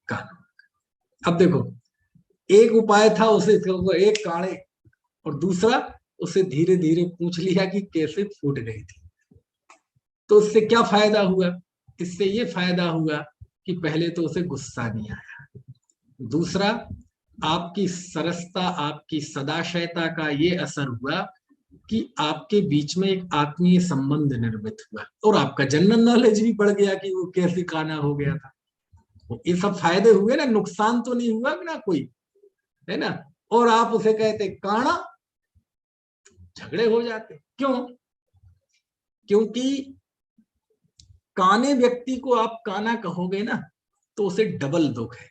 काना। अब देखो, एक उपाय था उसे एक काढ़े, और दूसरा उसे धीरे धीरे पूछ लिया कि कैसे फूट गई थी। तो इससे क्या फायदा हुआ? इससे ये फायदा हुआ कि पहले तो उसे गुस्सा नहीं आया, दूसरा आपकी सरसता, आपकी सदाशयता का ये असर हुआ कि आपके बीच में एक आत्मीय संबंध निर्मित हुआ, और आपका जनरल नॉलेज भी बढ़ गया कि वो कैसे काना हो गया था। ये सब फायदे हुए ना, नुकसान तो नहीं हुआ ना कोई, है ना। और आप उसे कहते काना, झगड़े हो जाते। क्यों? क्योंकि काने व्यक्ति को आप काना कहोगे ना तो उसे डबल दुख है।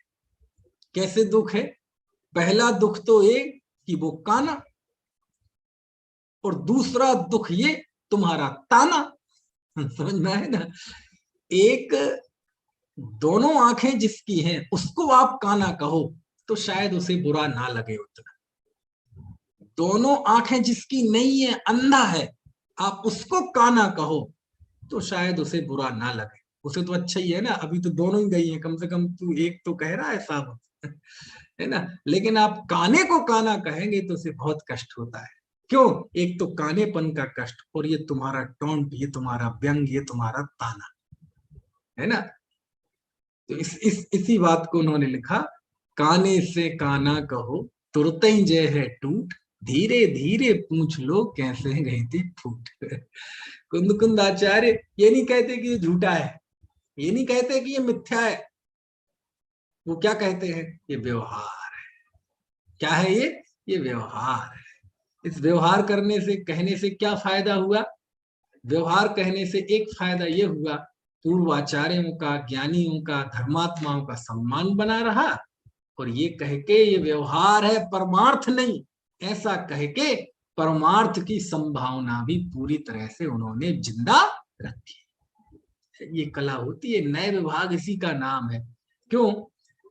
कैसे दुख है? पहला दुख तो ये कि वो काना, और दूसरा दुख ये तुम्हारा ताना। समझ में है ना। एक, दोनों आंखें जिसकी हैं उसको आप काना कहो तो शायद उसे बुरा ना लगे उतना। दोनों आंखें जिसकी नहीं है, अंधा है, आप उसको काना कहो तो शायद उसे बुरा ना लगे। उसे तो अच्छा ही है ना, अभी तो दोनों ही गई हैं, कम से कम तू एक तो कह रहा है साहब। है ना। लेकिन आप काने को काना कहेंगे तो उसे बहुत कष्ट होता है। क्यों? एक तो कानेपन का कष्ट, और ये तुम्हारा टोंट, ये तुम्हारा व्यंग, ये तुम्हारा ताना, है ना। तो इसी बात को उन्होंने लिखा, काने से काना कहो तुरत ही जय है टूट, धीरे धीरे पूछ लो कैसे गई थी फूट। कुंद कुंद आचार्य ये नहीं कहते कि ये झूठा है, ये नहीं कहते कि ये मिथ्या है, वो क्या कहते हैं? ये व्यवहार है। क्या है ये व्यवहार है। इस व्यवहार करने से, कहने से क्या फायदा हुआ? व्यवहार कहने से एक फायदा ये हुआ, पूर्वाचार्यों का, ज्ञानियों का, धर्मात्माओं का सम्मान बना रहा, और ये कह के ये व्यवहार है परमार्थ नहीं, ऐसा कह के परमार्थ की संभावना भी पूरी तरह से उन्होंने जिंदा रखी। ये कला होती है, नए विभाग इसी का नाम है। क्यों?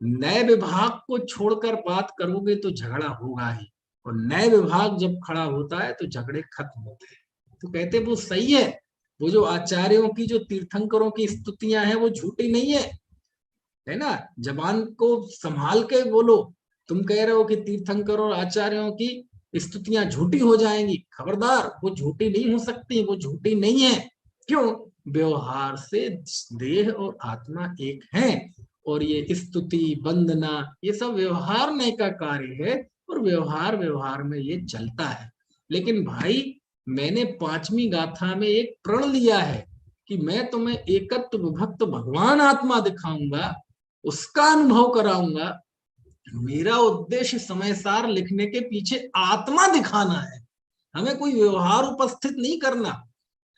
नए विभाग को छोड़कर बात करोगे तो झगड़ा होगा ही, और नए विभाग जब खड़ा होता है तो झगड़े खत्म होते हैं। तो कहते वो सही है, वो जो आचार्यों की, जो तीर्थंकरों की स्तुतियां हैं वो झूठी नहीं है ना। जबान को संभाल के बोलो। तुम कह रहे हो कि तीर्थंकर और आचार्यों की स्तुतियां झूठी हो जाएंगी, खबरदार, वो झूठी नहीं हो सकती, वो झूठी नहीं है। क्यों? व्यवहार से देह और आत्मा एक है, और ये स्तुति, वंदना, ये सब व्यवहार में का कार्य है, और व्यवहार व्यवहार में ये चलता है। लेकिन भाई, मैंने पांचवी गाथा में एक प्रण लिया है कि मैं तुम्हें एकत्व विभक्त भगवान आत्मा दिखाऊंगा, उसका अनुभव कराऊंगा। मेरा उद्देश्य समय सार लिखने के पीछे आत्मा दिखाना है, हमें कोई व्यवहार उपस्थित नहीं करना।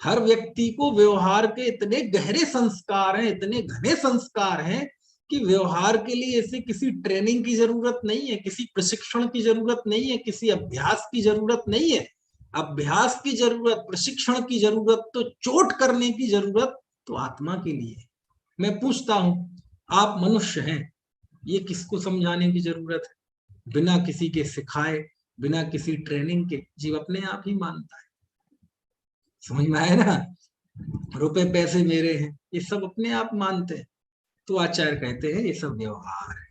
हर व्यक्ति को व्यवहार के इतने गहरे संस्कार हैं, इतने घने संस्कार हैं कि व्यवहार के लिए ऐसे किसी ट्रेनिंग की जरूरत नहीं है, किसी प्रशिक्षण की जरूरत नहीं है, किसी अभ्यास की जरूरत नहीं है। अभ्यास की जरूरत, प्रशिक्षण की जरूरत तो, चोट करने की जरूरत तो आत्मा के लिए। मैं पूछता हूं, आप मनुष्य हैं, ये किसको समझाने की जरूरत है? बिना किसी के सिखाए, बिना किसी ट्रेनिंग के जीव अपने आप ही मानता है। समझ में आया ना। रुपए पैसे मेरे हैं, ये सब अपने आप मानते हैं। तो आचार्य कहते हैं ये सब व्यवहार है।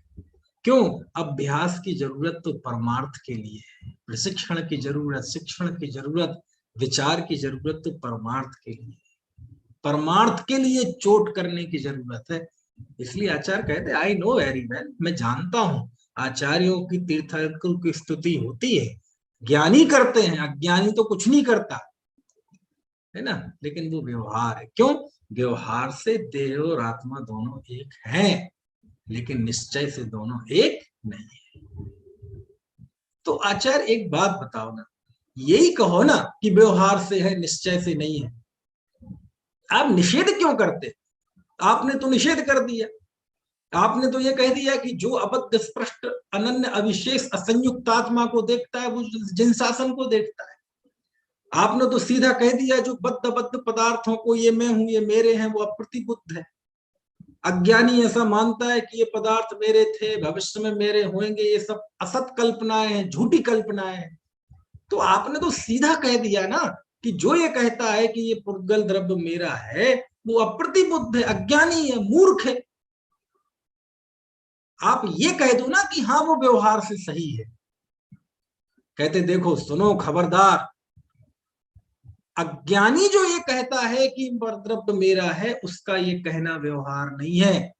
क्यों? अभ्यास की जरूरत तो परमार्थ के लिए है, प्रशिक्षण की जरूरत, शिक्षण की जरूरत, विचार की जरूरत तो परमार्थ के लिए, परमार्थ के लिए चोट करने की जरूरत है। इसलिए आचार्य कहते आई नो वेरी वेल, मैं जानता हूं आचार्यों की, तीर्थंकरों की स्तुति होती है, ज्ञानी करते हैं, अज्ञानी तो कुछ नहीं करता है ना। लेकिन वो व्यवहार है, क्यों? व्यवहार से देह और आत्मा दोनों एक हैं, लेकिन निश्चय से दोनों एक नहीं है। तो आचार्य एक बात बताओ ना, यही कहो ना कि व्यवहार से है, निश्चय से नहीं है। आप निषेध क्यों करते? आपने तो निषेध कर दिया। आपने तो ये कह दिया कि जो अबद्ध स्पष्ट अनन्य अविशेष असंयुक्त आत्मा को देखता है वो जिन शासन को देखता है। आपने तो सीधा कह दिया जो बद्ध पदार्थों को, ये मैं हूं, ये मेरे हैं, वो अप्रतिबुद्ध है। अज्ञानी ऐसा मानता है कि ये पदार्थ मेरे थे, भविष्य में मेरे होंगे, ये सब असत कल्पनाएं हैं, झूठी कल्पनाएं हैं। तो आपने तो सीधा कह दिया ना कि जो ये कहता है कि ये पुद्गल द्रव्य मेरा है वो अप्रतिबुद्ध है, अज्ञानी है, मूर्ख है। आप ये कह दो ना कि हाँ वो व्यवहार से सही है। कहते देखो सुनो खबरदार, अज्ञानी जो ये कहता है कि द्रव्य मेरा है, उसका ये कहना व्यवहार नहीं है,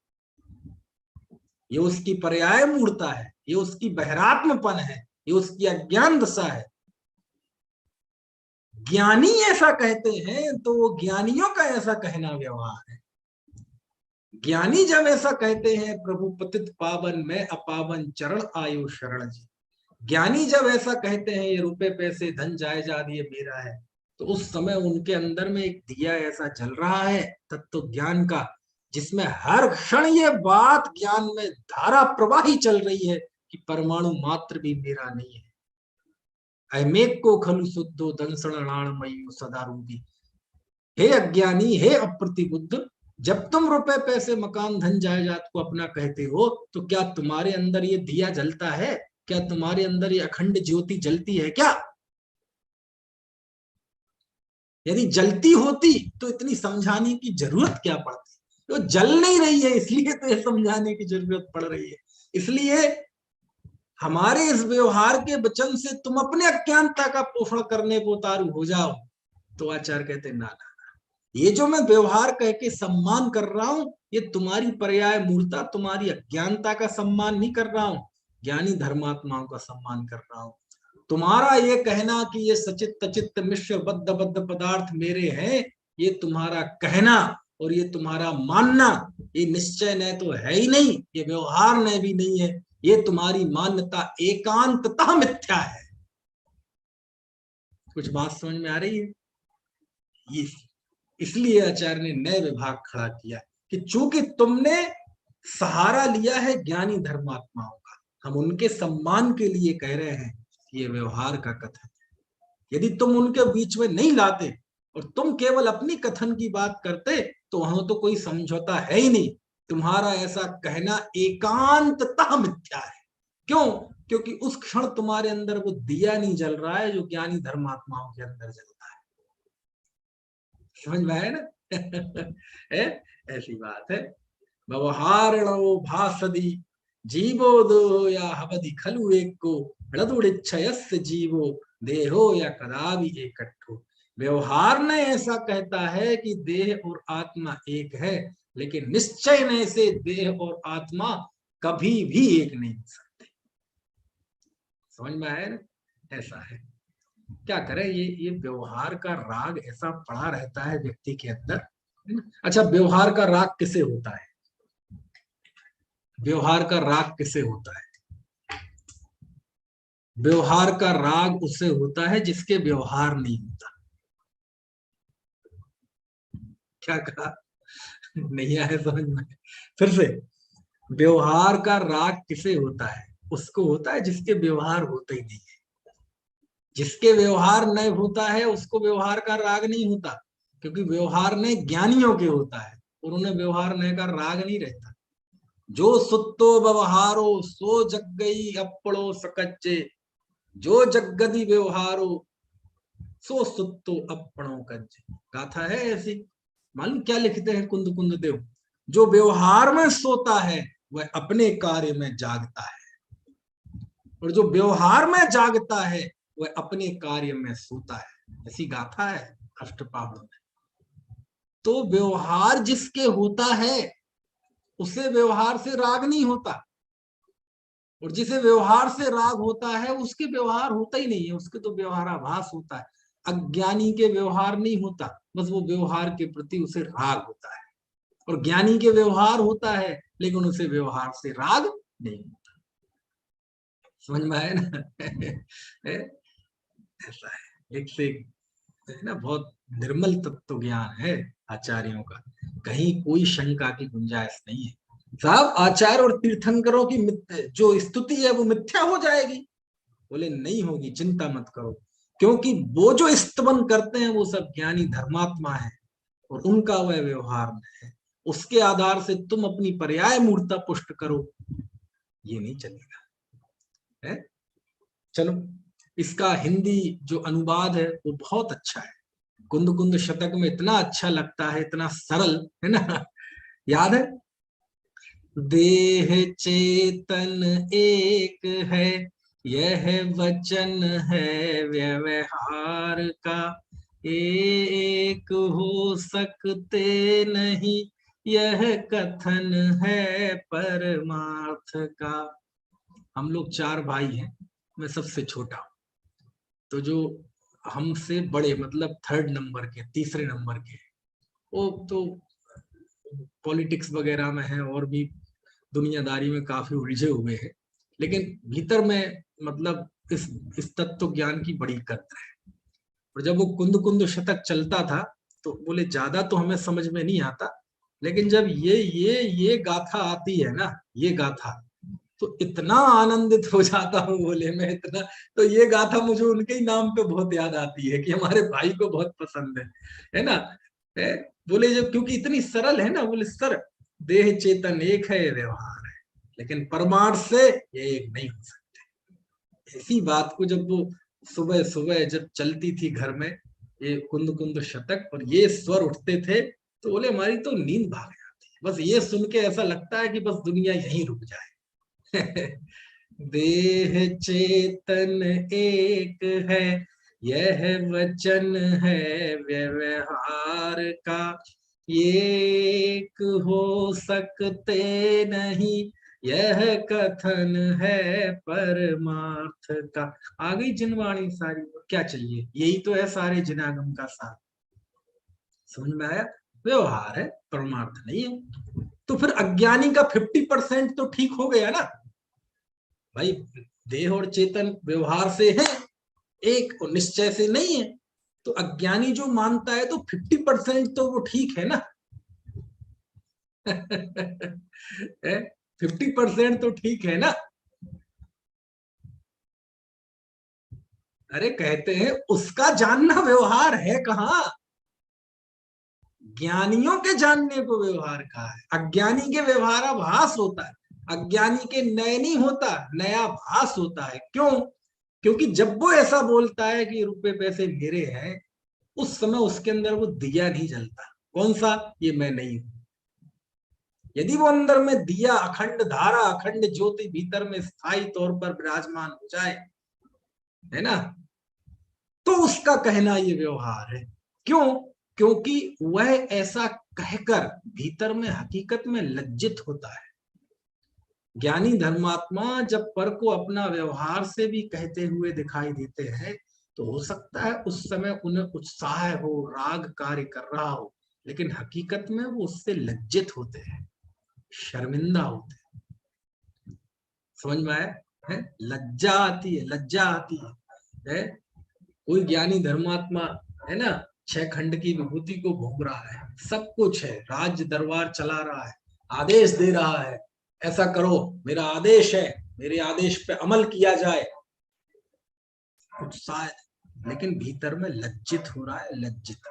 ये उसकी पर्याय मूर्ता है, ये उसकी बहरात्मपन है, ये उसकी अज्ञान दशा है। ज्ञानी ऐसा कहते हैं तो वो ज्ञानियों का ऐसा कहना व्यवहार है। ज्ञानी जब ऐसा कहते हैं प्रभु पतित पावन में अपावन चरण आयो शरण जी, ज्ञानी जब ऐसा कहते हैं ये रुपए पैसे धन जायदाद ये मेरा है, तो उस समय उनके अंदर में एक दिया ऐसा जल रहा है तत्व ज्ञान का, जिसमें हर क्षण ये बात ज्ञान में धारा प्रवाही चल रही है कि परमाणु मात्र भी मेरा नहीं है। अमेक को खलु शुद्धो दंसणाणमयी सदा रूपी। हे अज्ञानी, हे अप्रतिबुद्ध, जब तुम रुपए पैसे मकान धन जायदाद को अपना कहते हो तो क्या तुम्हारे अंदर ये दिया जलता है? क्या तुम्हारे अंदर ये अखंड ज्योति जलती है क्या? यदि जलती होती तो इतनी समझाने की जरूरत क्या पड़ती? तो जल नहीं रही है इसलिए तो ये समझाने की जरूरत पड़ रही है। इसलिए हमारे इस व्यवहार के वचन से तुम अपने अज्ञानता का पोषण करने को उतारू हो जाओ। तो आचार्य कहते ना ना, ये जो मैं व्यवहार कह के सम्मान कर रहा हूं, ये तुम्हारी पर्याय मूर्ता, तुम्हारी अज्ञानता का सम्मान नहीं कर रहा हूं, ज्ञानी धर्मात्माओं का सम्मान कर रहा हूं। तुम्हारा ये कहना कि ये सचित चित्त मिश्र बद्ध बद्ध पदार्थ मेरे हैं, ये तुम्हारा कहना और ये तुम्हारा मानना, ये निश्चय न तो है ही नहीं, ये व्यवहार न भी नहीं है, ये तुम्हारी मान्यता एकांततः मिथ्या है। कुछ बात समझ में आ रही है? ये इसलिए आचार्य ने नए विभाग खड़ा किया कि चूंकि तुमने सहारा लिया है ज्ञानी धर्मात्माओं का, हम उनके सम्मान के लिए कह रहे हैं कि ये व्यवहार का कथन है। यदि तुम उनके बीच में नहीं लाते और तुम केवल अपनी कथन की बात करते तो वहां तो कोई समझौता है ही नहीं। तुम्हारा ऐसा कहना एकांततः मिथ्या है। क्यों? क्योंकि उस क्षण तुम्हारे अंदर वो दिया नहीं जल रहा है जो ज्ञानी धर्मात्माओं के अंदर जलता है। समझ में आया ना? है ऐसी बात है। व्यवहारणो भासदी जीवो दो या हवदि खलु एक को ऋदुड़िच्छयस्य जीवो देहो या कदापि एकट्ठो। व्यवहार ने ऐसा कहता है कि देह और आत्मा एक है, लेकिन निश्चय ने से देह और आत्मा कभी भी एक नहीं हो सकते। समझ में आया ना? ऐसा है। क्या करें, ये व्यवहार का राग ऐसा पड़ा रहता है व्यक्ति के अंदर। अच्छा, व्यवहार का राग किसे होता है? व्यवहार का राग किसे होता है? व्यवहार का राग उससे होता है जिसके व्यवहार नहीं होता। क्या कहा? नहीं आया समझ में? फिर से, व्यवहार का राग किसे होता है? उसको होता है जिसके व्यवहार होते ही नहीं है। जिसके व्यवहार नहीं होता है उसको व्यवहार का राग नहीं होता, क्योंकि व्यवहार ने ज्ञानियों के होता है और उन्हें व्यवहार ने का राग नहीं रहता। जो सुत्तो व्यवहारो सो जगई अपड़ो सकच्चे, जो जगदी व्यवहारो सो सुत्तो अपणो कच्चे। गाथा है ऐसी। मालूम क्या लिखते हैं कुंद कुंद देव? जो व्यवहार में सोता है वह अपने कार्य में जागता है, और जो व्यवहार में जागता है वह अपने कार्य में सोता है। ऐसी गाथा है अष्टपाहड़ में। तो व्यवहार जिसके होता है उसे व्यवहार से राग नहीं होता, और जिसे व्यवहार से राग होता है उसके व्यवहार होता ही नहीं है, उसके तो व्यवहाराभास होता है। अज्ञानी के व्यवहार नहीं होता, बस वो व्यवहार के प्रति उसे राग होता है, और ज्ञानी के व्यवहार होता है लेकिन उसे व्यवहार से राग नहीं होता। समझ में आया ना? ऐसा है, एक से एक है ना, बहुत निर्मल तत्व ज्ञान है आचार्यों का, कहीं कोई शंका की गुंजाइश नहीं है। साहब आचार्य और तीर्थंकरों की जो स्तुति है वो मिथ्या हो जाएगी? बोले नहीं होगी, चिंता मत करो, क्योंकि वो जो स्तवन करते हैं वो सब ज्ञानी धर्मात्मा है, और उनका वह व्यवहार है, उसके आधार से तुम अपनी पर्याय मूर्ता पुष्ट करो, ये नहीं चलेगा है। चलो, इसका हिंदी जो अनुवाद है वो बहुत अच्छा है, कुंद कुंद शतक में इतना अच्छा लगता है, इतना सरल है ना। याद है, देह चेतन एक है, यह वचन है व्यवहार का, एक हो सकते नहीं, यह कथन है परमार्थ का। हम लोग 4 भाई हैं, मैं सबसे छोटा हूं, तो जो हमसे बड़े मतलब 3rd नंबर के, तीसरे नंबर के, वो तो पॉलिटिक्स वगैरह में है और भी दुनियादारी में काफी उलझे हुए हैं, लेकिन भीतर में मतलब इस तत्व ज्ञान की बड़ी कद्र है। और जब वो कुंद कुंद शतक चलता था तो बोले ज्यादा तो हमें समझ में नहीं आता, लेकिन जब ये गाथा आती है ना, ये गाथा, तो इतना आनंदित हो जाता हूँ, बोले मैं इतना, तो ये गाथा मुझे उनके ही नाम पे बहुत याद आती है कि हमारे भाई को बहुत पसंद है ना। है? बोले जब क्योंकि इतनी सरल है ना, बोले सर देह चेतन एक है, व्यवहार है, लेकिन परमार्थ से ये एक नहीं हो सकते। ऐसी बात को जब वो सुबह सुबह जब चलती थी घर में ये कुंद कुंद शतक और ये स्वर उठते थे, तो बोले हमारी तो नींद भाग जाती है, बस ये सुन के ऐसा लगता है कि बस दुनिया यहीं रुक जाए। देह चेतन एक है, यह वचन है व्यवहार का, एक हो सकते नहीं, यह कथन है परमार्थ का। आ गई जिनवाणी सारी, क्या चाहिए, यही तो है सारे जिनागम का सार। समझ में आया? व्यवहार है, परमार्थ नहीं है। तो फिर अज्ञानी का 50% तो ठीक हो गया ना भाई, देह और चेतन व्यवहार से है एक, और निश्चय से नहीं है, तो अज्ञानी जो मानता है तो 50% तो वो ठीक है ना। 50% तो ठीक है ना। अरे कहते हैं उसका जानना व्यवहार है कहाँ, ज्ञानियों के जानने को व्यवहार कहा है, अज्ञानी के व्यवहाराभास होता है, अज्ञानी के नय नहीं होता, नया भास होता है। क्यों? क्योंकि जब वो ऐसा बोलता है कि रुपए पैसे मेरे हैं, उस समय उसके अंदर वो दिया नहीं जलता, कौन सा, ये मैं नहीं हूं। यदि वो अंदर में दिया, अखंड धारा, अखंड ज्योति भीतर में स्थायी तौर पर विराजमान हो जाए, है ना, तो उसका कहना ये व्यवहार है। क्यों? क्योंकि वह ऐसा कहकर भीतर में हकीकत में लज्जित होता है। ज्ञानी धर्मात्मा जब पर को अपना व्यवहार से भी कहते हुए दिखाई देते हैं, तो हो सकता है उस समय उन्हें उत्साह हो, राग कार्य कर रहा हो, लेकिन हकीकत में वो उससे लज्जित होते हैं, शर्मिंदा होते हैं। समझ में आया है? लज्जा आती है, लज्जा आती है? कोई ज्ञानी धर्मात्मा है ना, 6 खंड की विभूति को भोग रहा है, सब कुछ है, राज्य दरबार चला रहा है, आदेश दे रहा है, ऐसा करो, मेरा आदेश है, मेरे आदेश पे अमल किया जाए, उत्साह, लेकिन भीतर में लज्जित हो रहा है, लज्जित।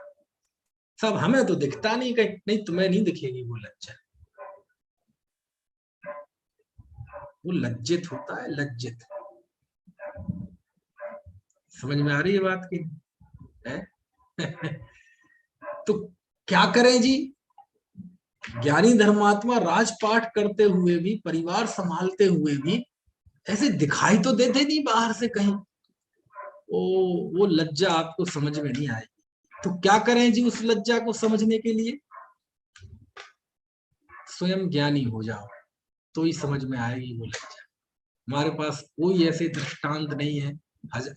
सब हमें तो दिखता नहीं, कहीं नहीं, तुम्हें नहीं दिखेगी वो लज्जा, वो लज्जित होता है, लज्जित। समझ में आ रही है बात की है? तो क्या करें जी? ज्ञानी धर्मात्मा राजपाट करते हुए भी, परिवार संभालते हुए भी ऐसे दिखाई तो देते नहीं बाहर से कहीं। वो लज्जा आपको समझ में नहीं आएगी। तो क्या करें जी उस लज्जा को समझने के लिए? स्वयं ज्ञानी हो जाओ तो ही समझ में आएगी वो लज्जा। हमारे पास कोई ऐसे दृष्टांत नहीं है,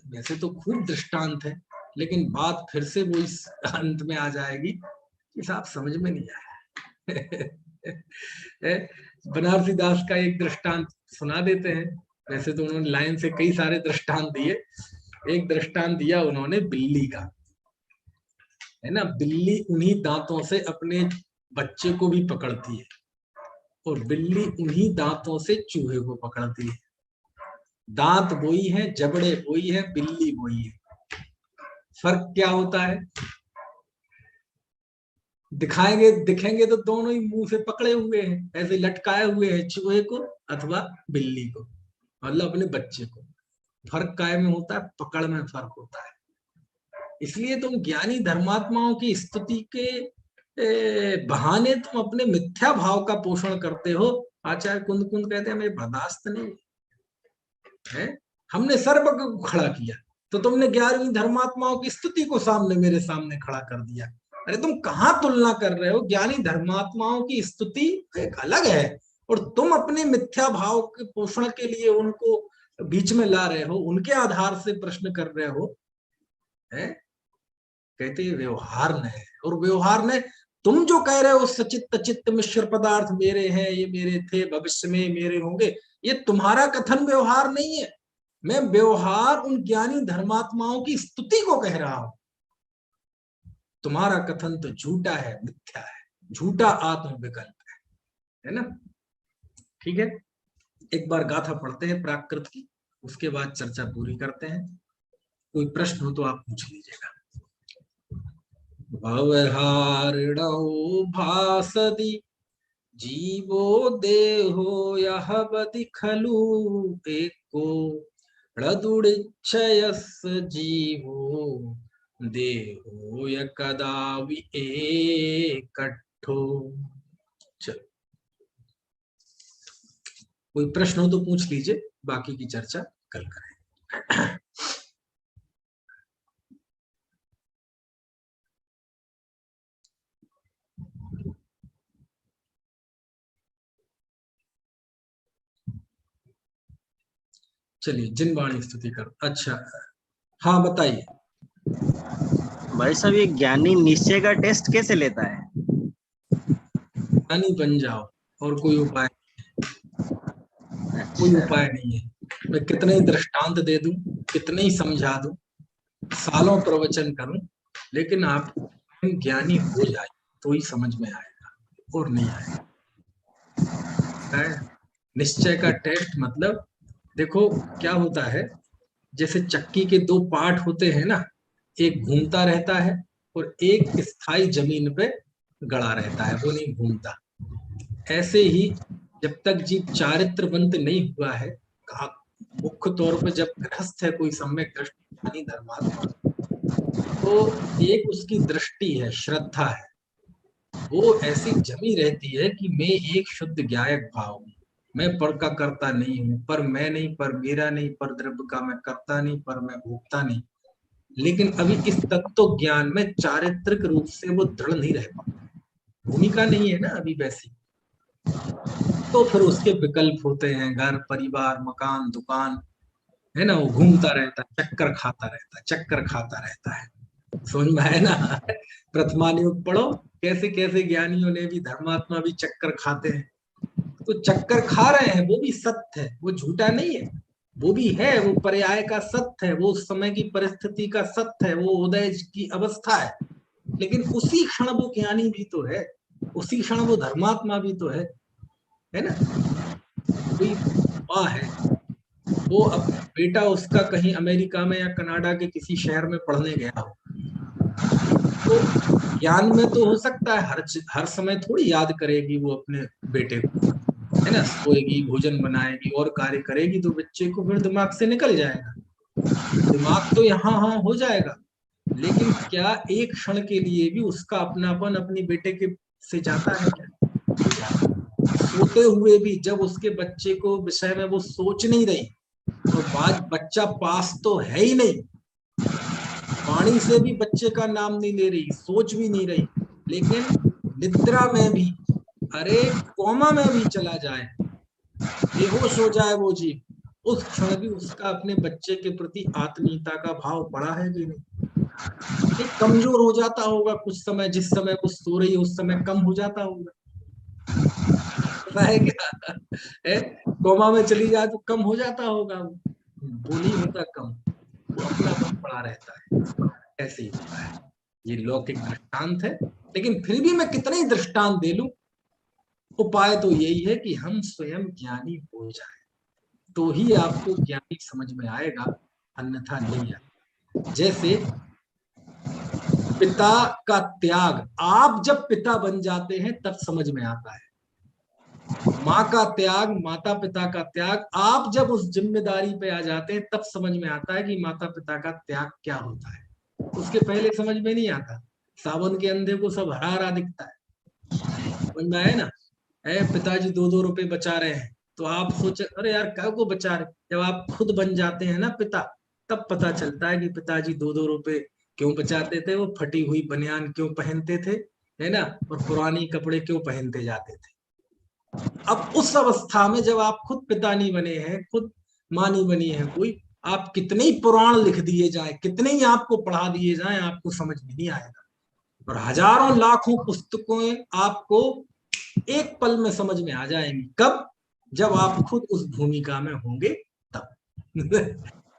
वैसे तो खूब दृष्टांत है, लेकिन बात फिर से वो इस अंत में आ जाएगी कि साहब समझ में नहीं आया। बनारसी दास का एक दृष्टांत सुना देते हैं। वैसे तो उन्होंने लाइन से कई सारे दृष्टांत दिए। एक दृष्टांत दिया उन्होंने बिल्ली का, है ना। बिल्ली उन्हीं दांतों से अपने बच्चे को भी पकड़ती है और बिल्ली उन्हीं दांतों से चूहे को पकड़ती है। दांत वही है, जबड़े वही है, बिल्ली वही है। फर्क क्या होता है? दिखेंगे तो दोनों ही मुंह से पकड़े हुए हैं, ऐसे लटकाए हुए हैं, चूहे को अथवा बिल्ली को, मतलब अपने बच्चे को। फर्क काय में होता है? पकड़ में फर्क होता है। इसलिए तुम ज्ञानी धर्मात्माओं की स्तुति के बहाने तुम अपने मिथ्या भाव का पोषण करते हो। आचार्य कुंद कुंद कहते हैं हमें बर्दाश्त नहीं है। हमने सर्व को खड़ा किया तो तुमने 11वीं धर्मात्माओं की स्तुति को सामने मेरे सामने खड़ा कर दिया। अरे तुम कहां तुलना कर रहे हो? ज्ञानी धर्मात्माओं की स्तुति एक अलग है और तुम अपने मिथ्या भाव के पोषण के लिए उनको बीच में ला रहे हो, उनके आधार से प्रश्न कर रहे हो। है कहते व्यवहार न है, और व्यवहार ने तुम जो कह रहे हो सचित्त चित्त मिश्र पदार्थ मेरे हैं, ये मेरे थे, भविष्य में मेरे होंगे, ये तुम्हारा कथन व्यवहार नहीं है। मैं व्यवहार उन ज्ञानी धर्मात्माओं की स्तुति को कह रहा हूं। तुम्हारा कथन तो झूठा है, मिथ्या है, झूठा आत्म विकल्प है ना। ठीक है, एक बार गाथा पढ़ते हैं प्राकृत की, उसके बाद चर्चा पूरी करते हैं। कोई प्रश्न हो तो आप पूछ लीजिएगा। भवहारिणौ भासति जीवो देहो यहवति खलु एको णदुडिच्छयस् जीवो देहो यकदा विएकट्ठो। चलो कोई प्रश्न हो तो पूछ लीजिए, बाकी की चर्चा कल करें। चलिए जिनवाणी स्तुति करो। अच्छा हाँ बताइए। भाई साहब ये ज्ञानी निश्चय का टेस्ट कैसे लेता है? ज्ञानी बन जाओ और कोई उपाय, कोई उपाय नहीं है। मैं कितने ही दृष्टांत दे दूं, कितने ही समझा दूं, सालों प्रवचन करूं, लेकिन आप ज्ञानी हो जाए तो ही समझ में आएगा और नहीं आएगा। निश्चय का टेस्ट मतलब देखो क्या होता है, जैसे चक्की के दो पार्ट होते हैं ना, एक घूमता रहता है और एक स्थायी जमीन पे गड़ा रहता है, वो नहीं घूमता। ऐसे ही जब तक जीव चारित्रवंत नहीं हुआ है, मुख्य तौर पर जब गृहस्थ है कोई सम्यक दृष्टि धर्मात्मा, तो एक उसकी दृष्टि है, श्रद्धा है, वो ऐसी जमी रहती है कि मैं एक शुद्ध ज्ञायक भाव हूं, मैं पर का करता नहीं हूं, पर मैं नहीं, पर मेरा नहीं, पर द्रव्य का मैं करता नहीं, पर मैं भोगता नहीं। लेकिन अभी इस तत्व ज्ञान में चारित्रिक रूप से वो दृढ़ नहीं रह पाता, भूमिका नहीं है ना अभी वैसी। तो फिर उसके विकल्प होते हैं, घर परिवार मकान दुकान, है ना, वो घूमता रहता है, चक्कर खाता रहता है, चक्कर खाता रहता है। समझ में आया ना। प्रथमानुयोग पढ़ो, कैसे कैसे ज्ञानियों ने भी, धर्मात्मा भी चक्कर खाते हैं। तो चक्कर खा रहे हैं वो भी सत्य है, वो झूठा नहीं है, वो भी है, वो पर्याय का सत्य है, वो समय की परिस्थिति का सत्य है, वो उदय की अवस्था है। लेकिन उसी क्षण वो ज्ञानी भी तो है, उसी क्षण वो धर्मात्मा भी तो है ना। कोई माँ है, वो अब बेटा उसका कहीं अमेरिका में या कनाडा के किसी शहर में पढ़ने गया हो, तो ज्ञान में तो हो सकता है हर समय थोड़ी याद करेगी वो अपने बेटे को, है ना, सोएगी, भोजन बनाएगी और कार्य करेगी, तो बच्चे को फिर दिमाग से निकल जाएगा। दिमाग तो यहाँ हाँ हो जाएगा, लेकिन क्या एक क्षण के लिए भी उसका अपनापन अपनी बेटे के से जाता है क्या? होते हुए भी जब उसके बच्चे को विषय में वो सोच नहीं रही, तो बाद बच्चा पास तो है ही नहीं, वाणी से भी बच्चे का नाम नहीं ले रही, सोच भी नहीं रही, लेकिन निद्रा में भी, अरे कोमा में भी चला जाए, बेहोश हो जाए वो जीव, उस क्षण भी उसका अपने बच्चे के प्रति आत्मीयता का भाव बढ़ा है कि नहीं? कमजोर हो जाता होगा कुछ समय, जिस समय वो सो रही है उस समय कम हो जाता होगा, पता है क्या है? कोमा में चली जाए तो कम हो जाता होगा, वो नहीं होता कम, वो अपना मन पड़ा रहता है, ऐसे ही होता है। ये लौकिक दृष्टांत है, लेकिन फिर भी मैं कितने ही दृष्टांत दे लूं, उपाय तो यही है कि हम स्वयं ज्ञानी हो जाए, तो ही आपको ज्ञानी समझ में आएगा, अन्यथा नहीं आएगा। जैसे पिता का त्याग, आप जब पिता बन जाते हैं तब समझ में आता है। माँ का त्याग, माता पिता का त्याग, आप जब उस जिम्मेदारी पे आ जाते हैं तब समझ में आता है कि माता पिता का त्याग क्या होता है। उसके पहले समझ में नहीं आता, सावन के अंधे को सब हरा हरा दिखता है, समझ में आए ना? पिताजी 2-2 रुपए बचा रहे हैं, तो आप सोचे अरे यार क्या को बचा रहे, जब आप खुद बन जाते हैं ना पिता, तब पता चलता है कि पिताजी 2-2 रुपए क्यों बचाते थे, वो फटी हुई बनियान क्यों पहनते थे, है ना, और पुरानी कपड़े क्यों पहनते जाते थे। अब उस अवस्था में जब आप खुद पिता नहीं बने हैं, खुद माँ नहीं बनी है कोई, आप कितने ही पुराण लिख दिए जाए, कितने ही आपको पढ़ा दिए जाए, आपको समझ में नहीं आएगा। और हजारों लाखों पुस्तकें आपको एक पल में समझ में आ जाएंगी, कब? जब आप खुद उस भूमिका में होंगे तब।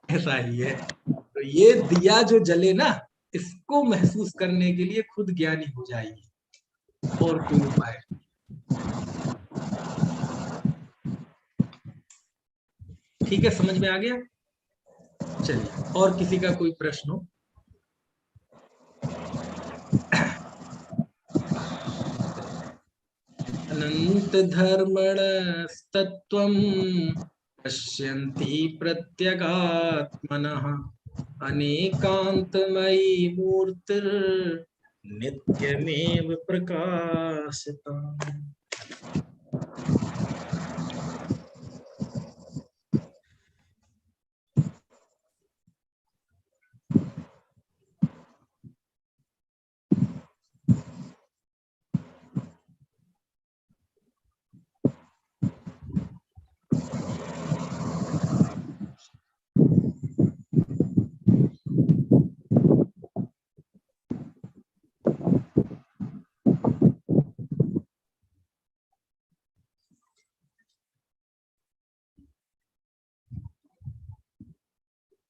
ऐसा ही है। तो ये दिया जो जले ना, इसको महसूस करने के लिए खुद ज्ञानी हो जाएगी, और कोई उपाय। ठीक है, समझ में आ गया? चलिए, और किसी का कोई प्रश्न हो? अनंत धर्मणस्तत्त्वं पश्यन्ति प्रत्यगात्मनः, अनेकान्तमयी मूर्तिर्नित्यमेव प्रकाशता।